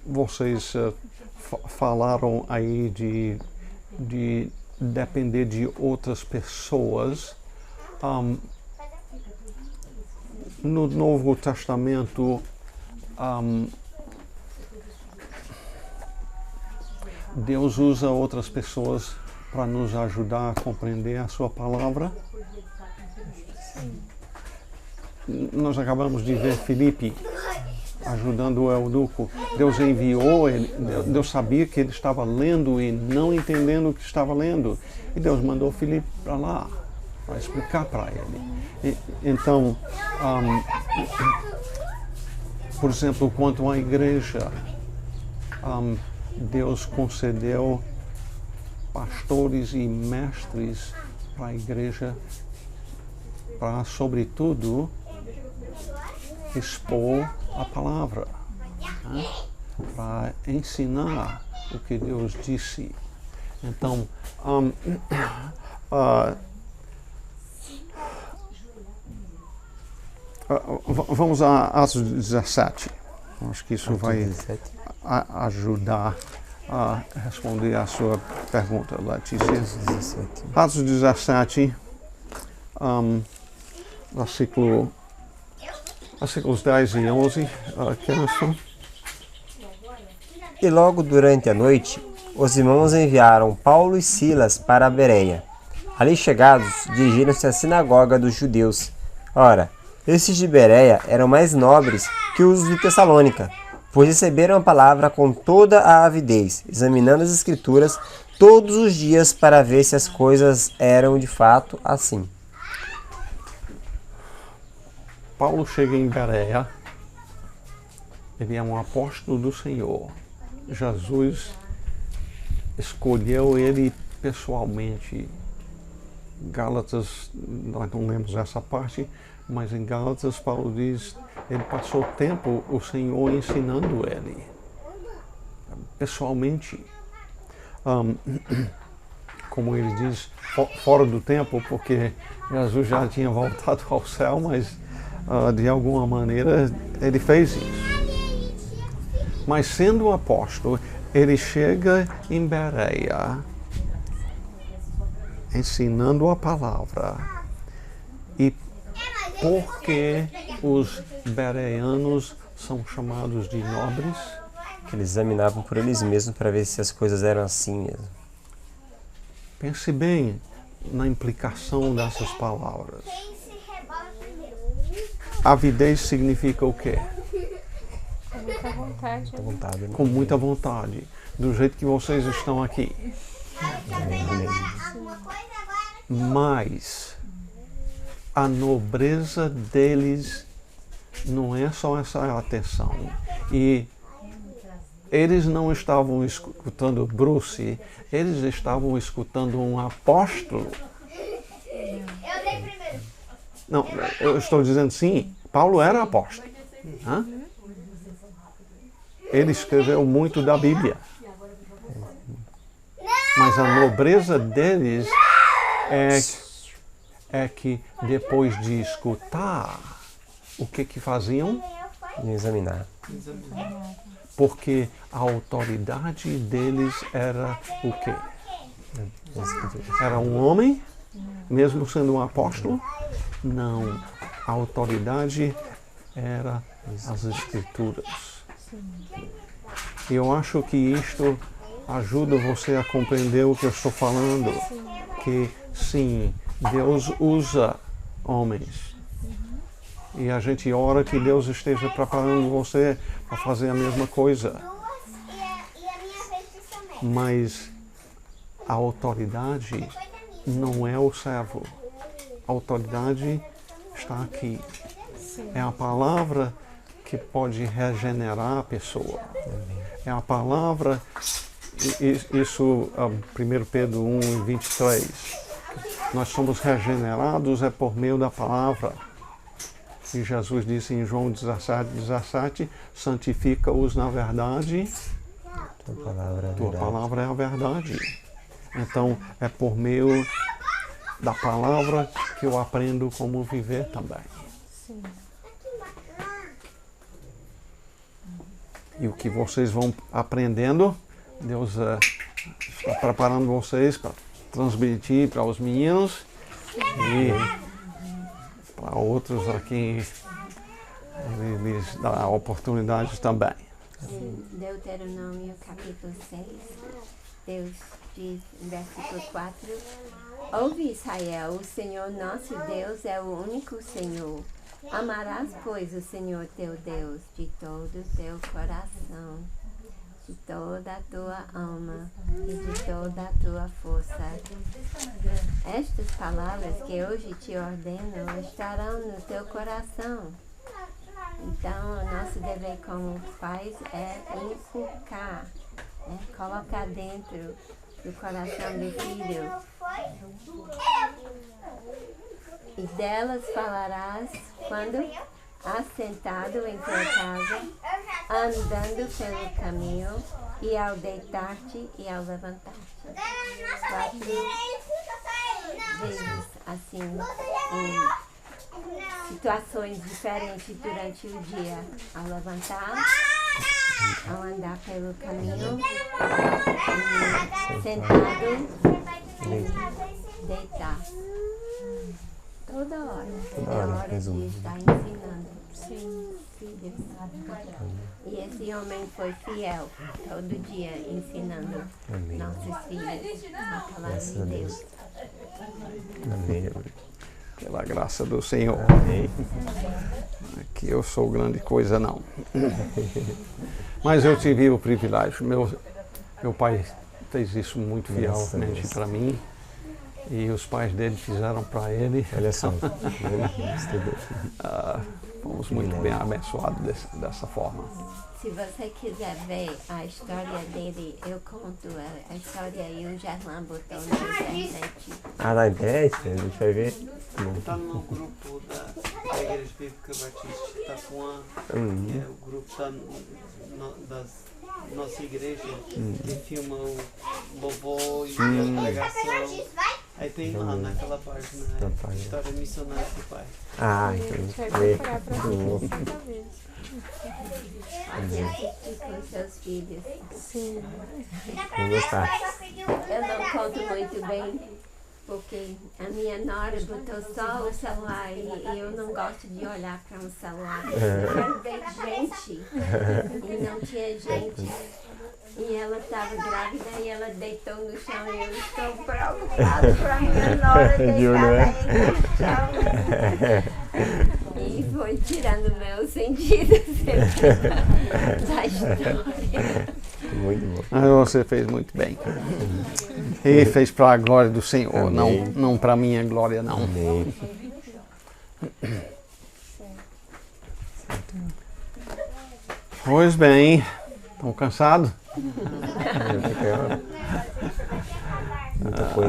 vocês falaram aí de depender de outras pessoas. No Novo Testamento, Deus usa outras pessoas para nos ajudar a compreender a sua palavra? Nós acabamos de ver Filipe ajudando o eunuco. Deus enviou ele, Deus sabia que ele estava lendo e não entendendo o que estava lendo. E Deus mandou Filipe para lá, para explicar para ele. Então, por exemplo, quanto à igreja, Deus concedeu pastores e mestres para a igreja para, sobretudo, expor a palavra, né? Para ensinar o que Deus disse. Então, vamos a Atos 17. Acho que isso vai ajudar a responder a sua pergunta, Letícia. Atos 17, versículos 10 e 11. E logo durante a noite, os irmãos enviaram Paulo e Silas para a Bereia. Ali chegados, dirigiram-se à sinagoga dos judeus. Ora, esses de Bereia eram mais nobres que os de Tessalônica, pois receberam a palavra com toda a avidez, examinando as Escrituras todos os dias para ver se as coisas eram de fato assim. Paulo chega em Bereia, ele é um apóstolo do Senhor. Jesus escolheu ele pessoalmente. Gálatas, nós não lemos essa parte, mas em Gálatas Paulo diz, ele passou tempo o Senhor ensinando ele, pessoalmente. Como ele diz, fora do tempo, porque Jesus já tinha voltado ao céu, mas de alguma maneira ele fez isso. Mas sendo um apóstolo, ele chega em Bereia, ensinando a palavra. E por que os bereanos são chamados de nobres? Que eles examinavam por eles mesmos para ver se as coisas eram assim mesmo. Pense bem na implicação dessas palavras. Avidez significa o quê? Com muita vontade. Vontade, né? Com muita vontade. Do jeito que vocês estão aqui. Mas a nobreza deles não é só essa atenção. E eles não estavam escutando Bruce, eles estavam escutando um apóstolo. Não, eu estou dizendo sim, Paulo era apóstolo. Hã? Ele escreveu muito da Bíblia. Mas a nobreza deles é que depois de escutar, o que faziam? E examinar. Porque a autoridade deles era o quê? Era um homem, mesmo sendo um apóstolo? Não. A autoridade era as Escrituras. E eu acho que isto ajuda você a compreender o que eu estou falando. Que sim, Deus usa homens. E a gente ora que Deus esteja preparando você para fazer a mesma coisa. Mas a autoridade não é o servo. A autoridade está aqui. É a palavra que pode regenerar a pessoa. É a palavra, isso 1 Pedro 1:23. Nós somos regenerados por meio da palavra. E Jesus disse em João 17, santifica-os na verdade. Tua palavra é a verdade. Então, é por meio da palavra que eu aprendo como viver também. Sim. E o que vocês vão aprendendo, Deus está preparando vocês para transmitir para os meninos e para outros aqui, Ele lhes dá oportunidades também. Em Deuteronômio capítulo 6, Deus diz em versículo 4, ouve Israel, o Senhor nosso Deus é o único Senhor. Amarás, pois, o Senhor teu Deus de todo o teu coração, de toda a tua alma e de toda a tua força. Estas palavras que hoje te ordeno estarão no teu coração. Então, o nosso dever como pais é inculcar, colocar dentro do coração do filho. E delas falarás quando assentado em tua casa, andando pelo caminho, e ao deitar-te e ao levantar-te. 4 vezes assim, em situações diferentes durante o dia. Ao levantar, ao andar pelo caminho, sentado e deitar. Toda hora. É hora de estar ensinando. Sim, filhos. E esse homem foi fiel, todo dia ensinando nossos filhos a palavra de Deus. Amém. Pela graça do Senhor. Amém. Que eu sou grande coisa, não. Mas eu tive o privilégio. Meu pai fez isso muito fielmente para mim. E os pais dele fizeram para ele. Olha só. Fomos muito bem abençoados dessa forma. Se você quiser ver a história dele, eu conto a história e o Gerlan botou na internet. Ah, na internet? A gente vai ver. Está no grupo da Igreja Bíblica Batista de Itapuã, que é o grupo da nossa igreja, que filma o vovô e a pregação. Aí tem lá naquela página, História Missionária do Pai. Ah, A gente vai procurar pra vocês também. Assistir com seus filhos. Sim. Vou gostar. Eu não conto muito bem, porque a minha nora botou só o celular e eu não gosto de olhar para um celular. Eu quero ver gente. E não tinha gente. E ela estava grávida e ela deitou no chão e eu estou preocupada para a minha nora deitada aí no chão. E foi tirando meus sentidos da história. Muito bom. Mas você fez muito bem. E fez para a glória do Senhor, não para a minha glória, não. Amém. Pois bem, estão cansados?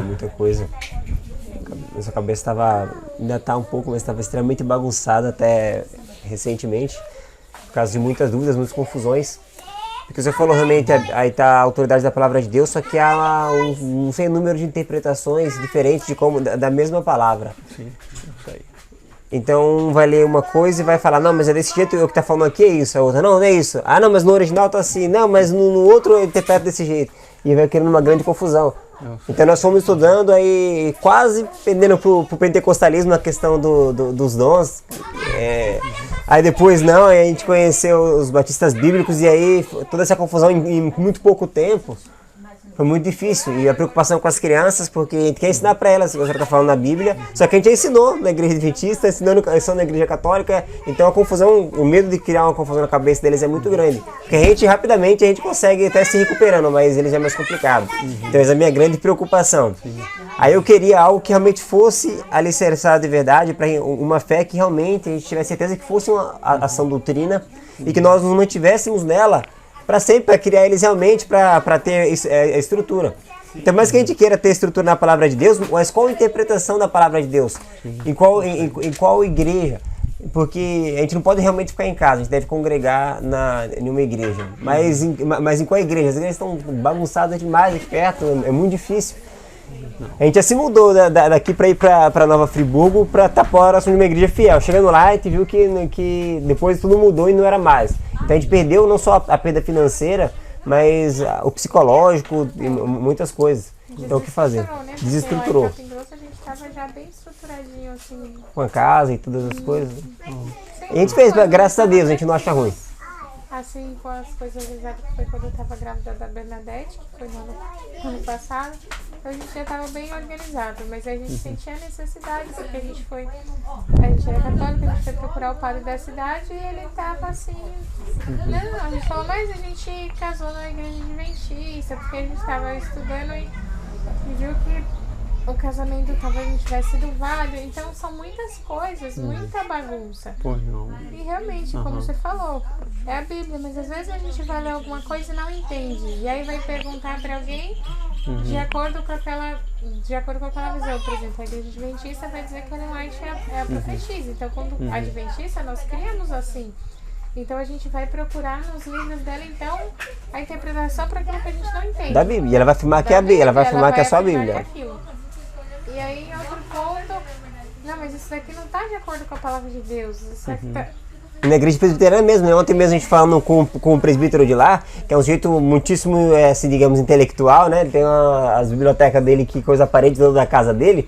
Muita coisa. Nossa cabeça ainda está um pouco, mas estava extremamente bagunçada até recentemente, por causa de muitas dúvidas, muitas confusões. Porque você falou realmente, aí está a autoridade da palavra de Deus, só que há um sem número de interpretações diferentes da mesma palavra. Sim, isso aí. Então um vai ler uma coisa e vai falar, não, mas é desse jeito, o que está falando aqui é isso, a outra, não é isso. Ah, não, mas no original está assim, não, mas no outro eu interpreto desse jeito. E vai criando uma grande confusão. Então nós fomos estudando aí, quase pendendo pro pentecostalismo na questão dos dons. Aí depois não, aí a gente conheceu os batistas bíblicos e aí toda essa confusão em muito pouco tempo. Foi muito difícil. E a preocupação com as crianças, porque a gente quer ensinar para elas o que você está falando na Bíblia, só que a gente já ensinou na igreja adventista, ensinando na igreja católica, então a confusão, o medo de criar uma confusão na cabeça deles é muito grande. Porque rapidamente a gente consegue até se recuperando, mas eles é mais complicado. Então essa é a minha grande preocupação. Aí eu queria algo que realmente fosse alicerçado de verdade, para uma fé que realmente a gente tivesse certeza que fosse uma ação doutrina e que nós nos mantivéssemos nela para sempre, para criar eles realmente, para ter a estrutura. Então, mais que a gente queira ter estrutura na palavra de Deus, mas qual a interpretação da palavra de Deus? Em qual igreja? Porque a gente não pode realmente ficar em casa, a gente deve congregar em uma igreja. Mas em qual igreja? As igrejas estão bagunçadas demais aqui perto, é muito difícil. A gente já se mudou daqui para ir para Nova Friburgo, para Tapora, de uma igreja fiel. Chegando lá, a gente viu que depois tudo mudou e não era mais. Então a gente perdeu não só a perda financeira, mas o psicológico e muitas coisas. Então o que fazer? Desestruturou. A gente estava já bem estruturadinho, assim. Com a casa e todas as coisas. E a gente fez, graças a Deus, a gente não acha ruim. assim, com as coisas exatas que foi quando eu estava grávida da Bernadette, que foi no ano passado. Então a gente já estava bem organizado, mas a gente sentia a necessidade, porque a gente era católica, a gente foi procurar o padre da cidade e ele estava assim, não, a gente falou, mas a gente casou na igreja adventista, porque a gente estava estudando e viu que o casamento talvez não tivesse sido válido. Então são muitas coisas, muita bagunça. Pois não. E realmente, como você falou, é a Bíblia, mas às vezes a gente vai ler alguma coisa e não entende. E aí vai perguntar para alguém de acordo com aquela visão. Por exemplo, a igreja adventista vai dizer que a Ellen White é a profetisa. Então, quando a adventista, nós criamos assim. Então a gente vai procurar nos livros dela, então, a interpretação para aquilo que a gente não entende. Da Bíblia. E ela vai afirmar que é a Bíblia, ela vai afirmar que é só a Bíblia. E aí, em outro ponto, não, mas isso daqui não está de acordo com a palavra de Deus. Isso aqui tá... Na igreja presbiteriana mesmo, né? Ontem mesmo a gente falando com o presbítero de lá, que é um jeito muitíssimo, assim, digamos, intelectual, né? Ele tem as bibliotecas dele, que coisa aparente dentro da casa dele.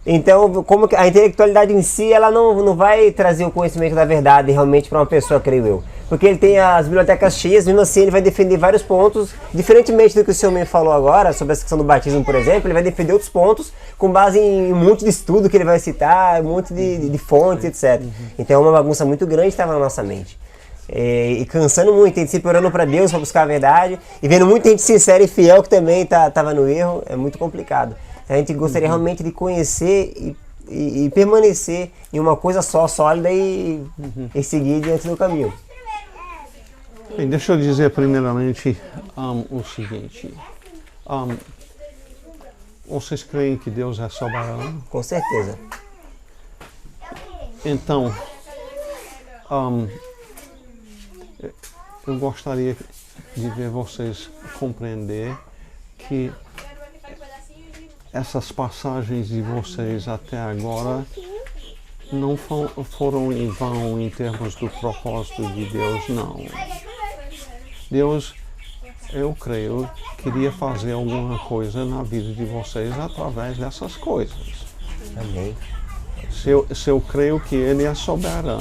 Então, como que a intelectualidade em si, ela não vai trazer o conhecimento da verdade realmente para uma pessoa, creio eu. Porque ele tem as bibliotecas cheias, mesmo assim ele vai defender vários pontos, diferentemente do que o senhor me falou agora, sobre a questão do batismo, por exemplo, ele vai defender outros pontos com base em um monte de estudo que ele vai citar, um monte de fontes, etc. Então é uma bagunça muito grande que estava na nossa mente. E cansando muito, a gente sempre orando para Deus, para buscar a verdade, e vendo muita gente sincera e fiel que também estava no erro, é muito complicado. A gente gostaria realmente de conhecer e permanecer em uma coisa só, sólida e seguir diante do caminho. Bem, deixa eu dizer primeiramente o seguinte. Vocês creem que Deus é soberano? Com certeza. Então, eu gostaria de ver vocês compreender que essas passagens de vocês até agora não foram em vão em termos do propósito de Deus, não. Deus, eu creio, queria fazer alguma coisa na vida de vocês através dessas coisas. Amém. Se eu creio que Ele é soberano,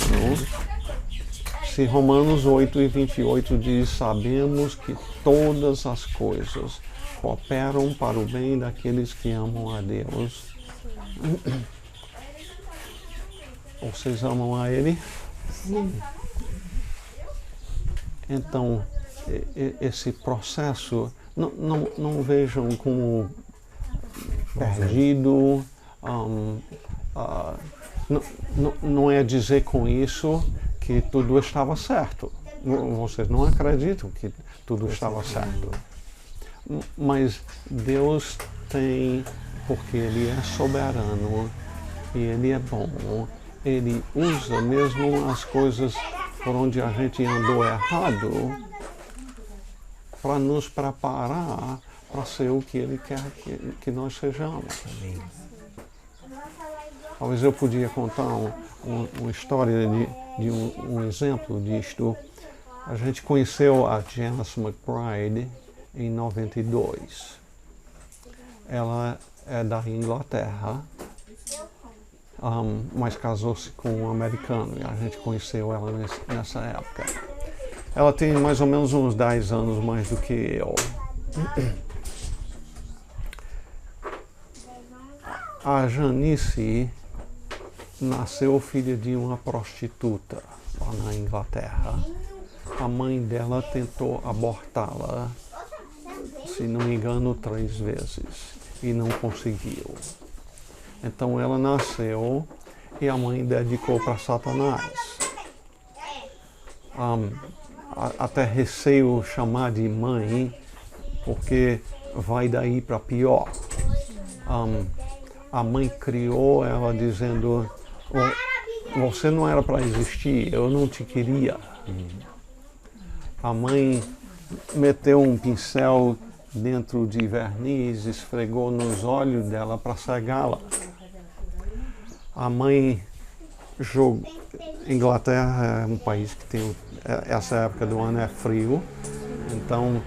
se Romanos 8:28 diz, sabemos que todas as coisas cooperam para o bem daqueles que amam a Deus. Vocês amam a Ele? Sim. Então, esse processo, não vejam como perdido. Não é dizer com isso que tudo estava certo. Vocês não acreditam que tudo estava certo. Mas Deus tem, porque Ele é soberano e Ele é bom, Ele usa mesmo as coisas por onde a gente andou errado para nos preparar para ser o que Ele quer que nós sejamos. Talvez eu podia contar uma história de um exemplo disto. A gente conheceu a Janice McBride em 92. Ela é da Inglaterra, mas casou-se com um americano e a gente conheceu ela nessa época. Ela tem mais ou menos uns 10 anos mais do que eu. A Janice nasceu filha de uma prostituta lá na Inglaterra. A mãe dela tentou abortá-la, se não me engano, 3 vezes e não conseguiu. Então ela nasceu e a mãe dedicou para Satanás. Até receio chamar de mãe, porque vai daí para pior. A mãe criou ela dizendo, você não era para existir, eu não te queria. A mãe meteu um pincel dentro de verniz, esfregou nos olhos dela para cegá-la. A mãe jogou. Inglaterra é um país que tem essa época do ano é frio, então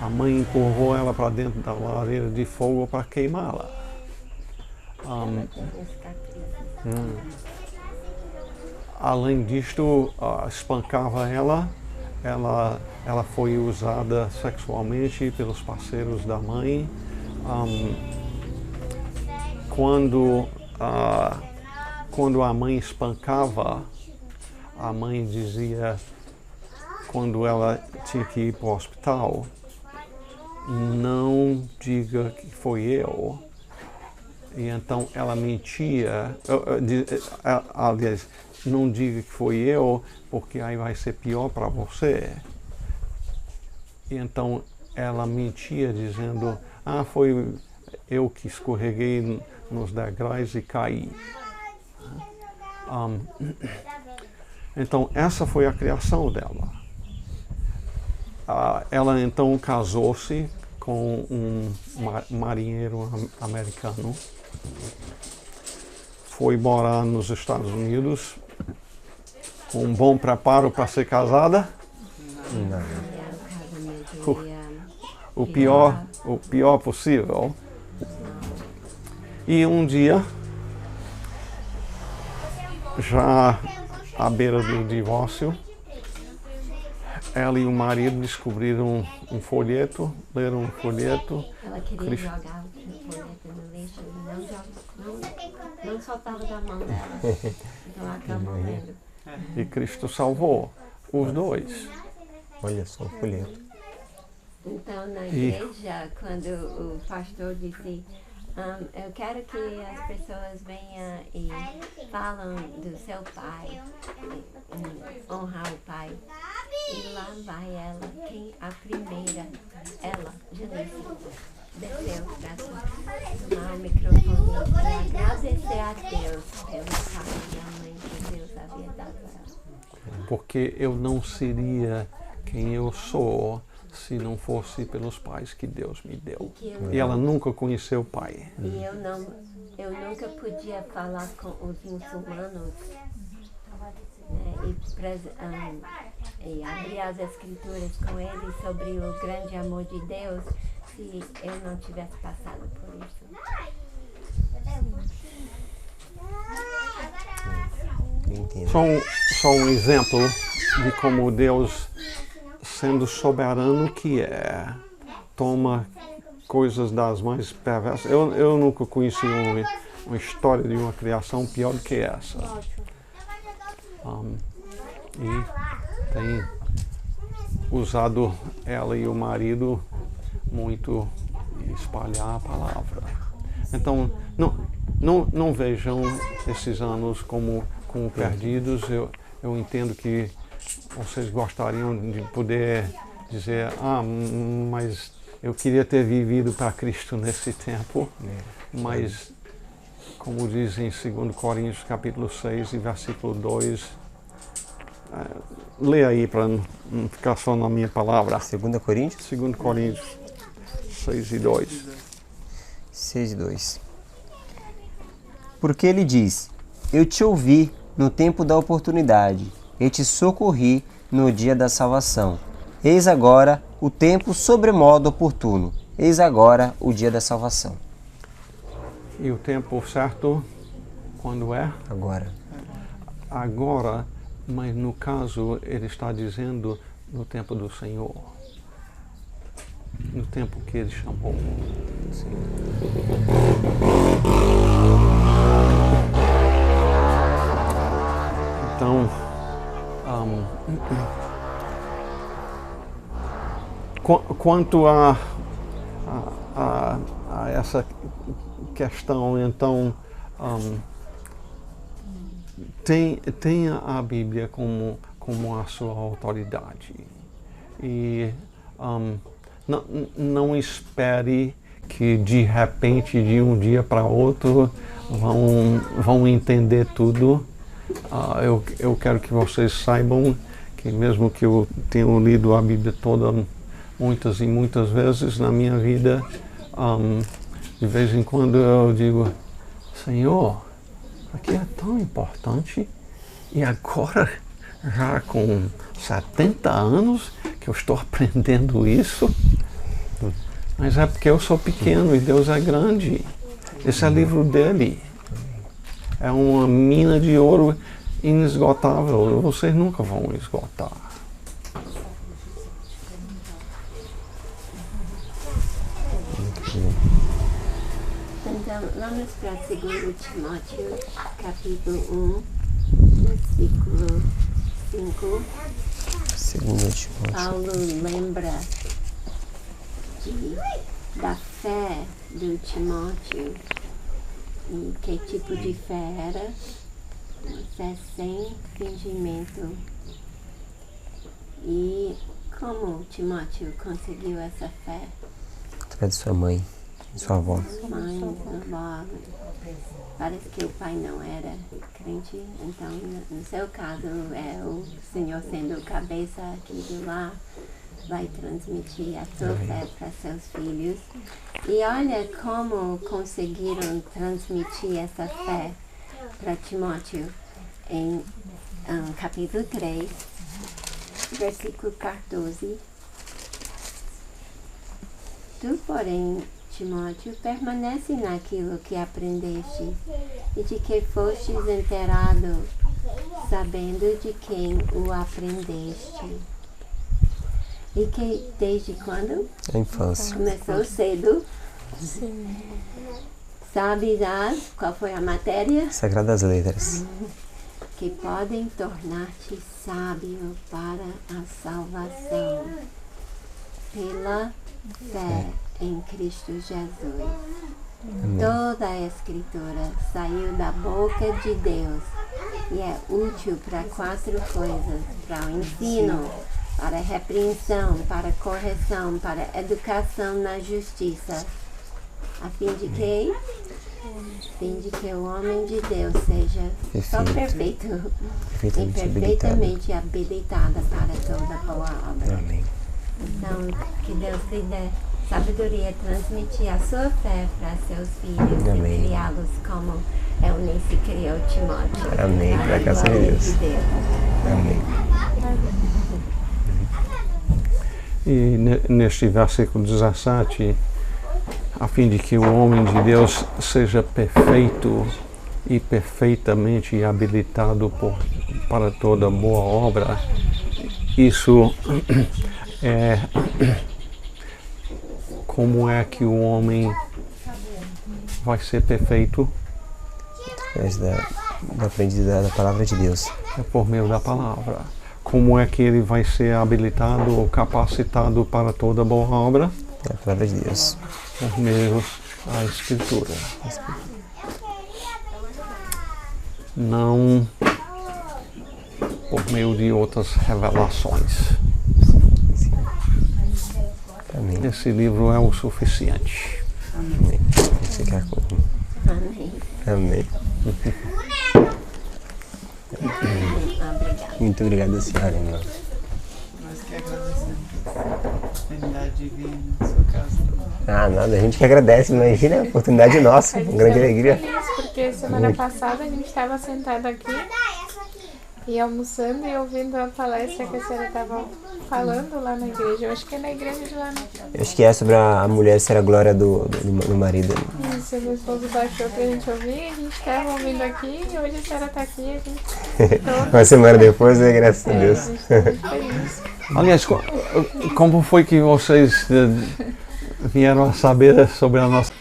a mãe empurrou ela para dentro da lareira de fogo para queimá-la. Além disto, espancava ela ela foi usada sexualmente pelos parceiros da mãe. Quando a mãe espancava, a mãe dizia, quando ela tinha que ir para o hospital, não diga que foi eu. E então ela mentia, aliás, não diga que foi eu, porque aí vai ser pior para você. E então ela mentia dizendo, foi eu que escorreguei nos degraus e caí. Então essa foi a criação dela. Ela então casou-se com um marinheiro americano, foi morar nos Estados Unidos com um bom preparo para ser casada. O pior possível. E um dia, já à beira do divórcio, ela e o marido descobriram um folheto, leram um folheto. Ela queria jogar o folheto no lixo e não soltava da mão dela. Então ela acabou lendo. E Cristo salvou os dois. Olha só o folheto. Então na igreja, quando o pastor disse, eu quero que as pessoas venham e falam do seu pai, honrar o pai. E lá vai ela, a primeira, ela, Janice, desceu para tomar o microfone e agradecer a Deus pelo pai e a mãe que Deus havia dado a ela. Porque eu não seria quem eu sou se não fosse pelos pais que Deus me deu. E ela nunca conheceu o pai. E eu nunca podia falar com os muçulmanos, né, e abrir as escrituras com eles sobre o grande amor de Deus se eu não tivesse passado por isso. Só um exemplo de como Deus, sendo soberano que toma coisas das mais perversas. Eu nunca conheci uma história de uma criação pior do que essa. E tem usado ela e o marido muito espalhar a palavra. Então, não vejam esses anos como perdidos. Eu entendo que vocês gostariam de poder dizer, mas eu queria ter vivido para Cristo nesse tempo. Mas, como diz em 2 Coríntios capítulo 6 e versículo 2, lê aí para não ficar só na minha palavra. 2 Coríntios? 2 Coríntios 6 e 2. 6 e 2. Porque ele diz, eu te ouvi no tempo da oportunidade, e te socorri no dia da salvação. Eis agora o tempo sobremodo oportuno. Eis agora o dia da salvação. E o tempo certo, quando é? Agora. Agora, mas no caso ele está dizendo no tempo do Senhor. No tempo que ele chamou. Sim. Então, quanto a essa questão, então, tenha a Bíblia como a sua autoridade. E não espere que de repente, de um dia para outro, vão entender tudo. Eu quero que vocês saibam que mesmo que eu tenha lido a Bíblia toda muitas e muitas vezes na minha vida, de vez em quando eu digo, Senhor, aqui é tão importante e agora, já com 70 anos, que eu estou aprendendo isso, mas é porque eu sou pequeno e Deus é grande. Esse é o livro dele. É uma mina de ouro inesgotável. Vocês nunca vão esgotar. Então, vamos para 2 Timóteo, capítulo 1, versículo 5. 2 Timóteo. Paulo lembra da fé do Timóteo e que tipo de fé era, uma fé sem fingimento. E como Timóteo conseguiu essa fé? Através de sua mãe, de sua avó. Mãe, avó. Parece que o pai não era crente, então no seu caso é o Senhor sendo cabeça aqui do lar, vai transmitir a sua fé para seus filhos. E olha como conseguiram transmitir essa fé para Timóteo em capítulo 3, versículo 14. Tu, porém, Timóteo, permanece naquilo que aprendeste e de que fostes inteirado, sabendo de quem o aprendeste. E que desde quando? A infância. Começou cedo. Sim. Sabes qual foi a matéria? Sagradas Letras. Que podem tornar-te sábio para a salvação pela fé em Cristo Jesus. Amém. Toda a Escritura saiu da boca de Deus e é útil para 4 coisas: para o ensino, para a repreensão, para a correção, para a educação na justiça, a fim de que? A fim de que o homem de Deus seja só perfeito e perfeitamente habilitado para toda boa obra. Amém. Então, que Deus lhe dê sabedoria, transmitir a sua fé para seus filhos. Amém. E criá-los como Eunice criou Timóteo. Amém. Para Para a a graça de glória Deus. Amém. E neste versículo 17, a fim de que o homem de Deus seja perfeito e perfeitamente habilitado para toda boa obra, isso é como é que o homem vai ser perfeito? Através da aprendizagem da palavra de Deus. É por meio da palavra. Como é que ele vai ser habilitado ou capacitado para toda boa obra? É a palavra de Deus. Por meio da Escritura. Não por meio de outras revelações. Amém. Esse livro é o suficiente. Amém. Você quer como? Amém. Amém. Obrigada. Muito obrigado, senhora, irmã. Nós que agradecemos a oportunidade de vir na sua casa. Ah, nada, a gente que agradece, imagina a oportunidade nossa, A gente uma grande tá muito alegria. feliz, porque semana passada a gente estava sentado aqui e almoçando e ouvindo a palestra que a senhora estava falando lá na igreja. Eu acho que é na igreja de lá, né? Eu acho que é sobre a mulher ser a glória do marido. Isso, meu esposo baixou pra gente ouvir, a gente estava ouvindo aqui e hoje a senhora está aqui, a gente Uma semana depois, né, graças a a Deus. gente tá muito feliz. Aliás, como foi que vocês vieram a saber sobre a nossa...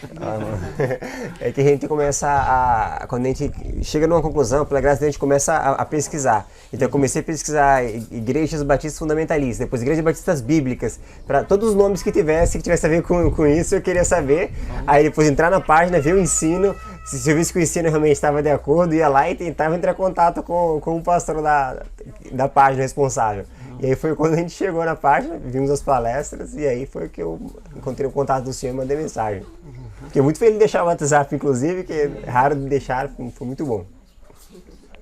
É que a gente começa quando a gente chega numa conclusão, pela graça de Deus, a gente começa a pesquisar. Então eu comecei a pesquisar igrejas batistas fundamentalistas, depois igrejas batistas bíblicas, para todos os nomes que tivesse a ver com isso, eu queria saber. Aí depois entrar na página, ver o ensino, se eu visse que o ensino realmente estava de acordo, ia lá e tentava entrar em contato com o pastor da página responsável. E aí foi quando a gente chegou na página, vimos as palestras e aí foi que eu encontrei o contato do senhor e mandei mensagem. Fiquei muito feliz de deixar o WhatsApp, inclusive, que é raro de deixar, foi muito bom.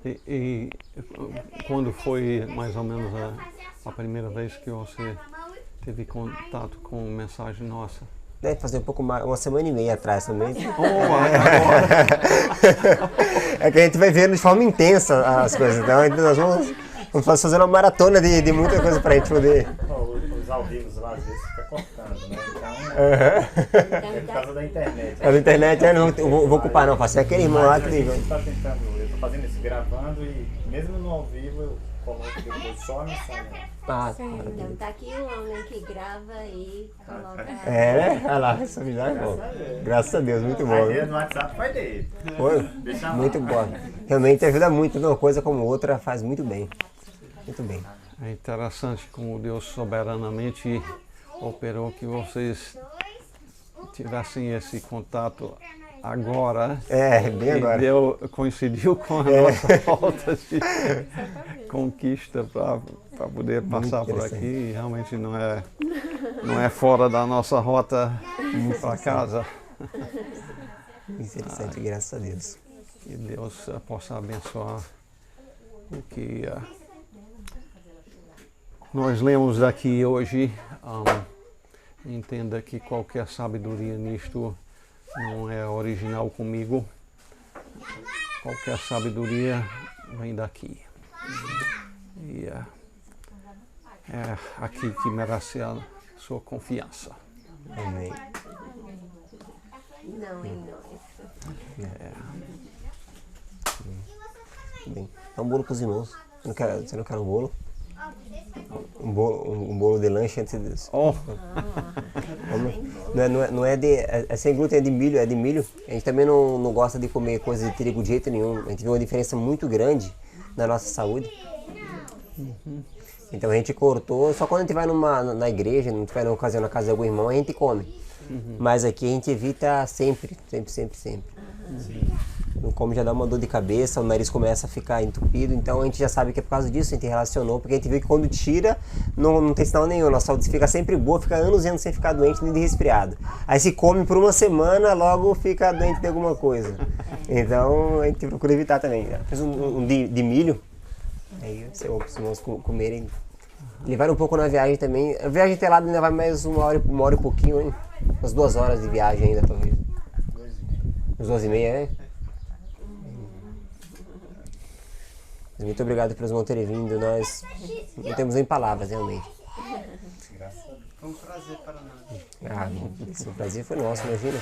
E quando foi mais ou menos a primeira vez que você teve contato com mensagem nossa? Deve fazer um pouco mais, uma semana e meia atrás também. É que a gente vai vendo de forma intensa as coisas, então nós vamos fazer uma maratona de muita coisa pra gente poder... Os ao vivo lá às vezes fica cortando, né? Então, é por causa da internet. A internet, não vou ocupar não, faço aquele irmão lá que A ligou. gente tá tentando, eu tô fazendo isso, gravando e mesmo no ao vivo coloca depois só no salão. Ah, Sim. Então tá aqui o homem que grava e coloca. é, olha lá, essa milagre é bom. Graças a Deus, muito bom. A Viu? ideia no WhatsApp foi dele. Foi? Deixa lá. Muito bom. Realmente ajuda muito, uma coisa como outra faz muito bem. Muito bem. É interessante como Deus soberanamente operou que vocês tivessem esse contato agora. É, bem E agora. coincidiu com a nossa volta de conquista para poder passar por interessante. aqui. E realmente não é fora da nossa rota para casa. Interessante, graças a Deus. Que Deus possa abençoar o que nós lemos daqui hoje. Entenda que qualquer sabedoria nisto não é original comigo. Qualquer sabedoria vem daqui. E é aqui que merece a sua confiança. Amém. Não em nós. Bem, dá um bolo para os irmãos. Você não quer um bolo? Um bolo de lanche antes disso. Oh, Não é de. É sem glúten, é de milho, é de milho. A gente também não gosta de comer coisa de trigo de jeito nenhum. A gente vê uma diferença muito grande na nossa saúde. Então a gente cortou, só quando a gente vai na igreja, a gente vai na ocasião na casa de algum irmão, a gente come. Mas aqui a gente evita sempre. Não come, já dá uma dor de cabeça, o nariz começa a ficar entupido, então a gente já sabe que é por causa disso, a gente relacionou, porque a gente viu que quando tira, não tem sinal nenhum, nossa saúde fica sempre boa, fica anos e anos sem ficar doente nem de resfriado. Aí se come por uma semana, logo fica doente de alguma coisa. Então a gente procura evitar também. Fiz um de milho, aí os irmãos comerem. Levaram um pouco na viagem também. A viagem até lá ainda vai mais uma hora e pouquinho, hein? Umas 2 horas de viagem ainda, talvez. Umas 2h30, né? Muito obrigado pelos irmãos terem vindo. Nós não temos nem palavras, realmente. Foi um prazer para nós. Ah, esse prazer foi nosso, imagina.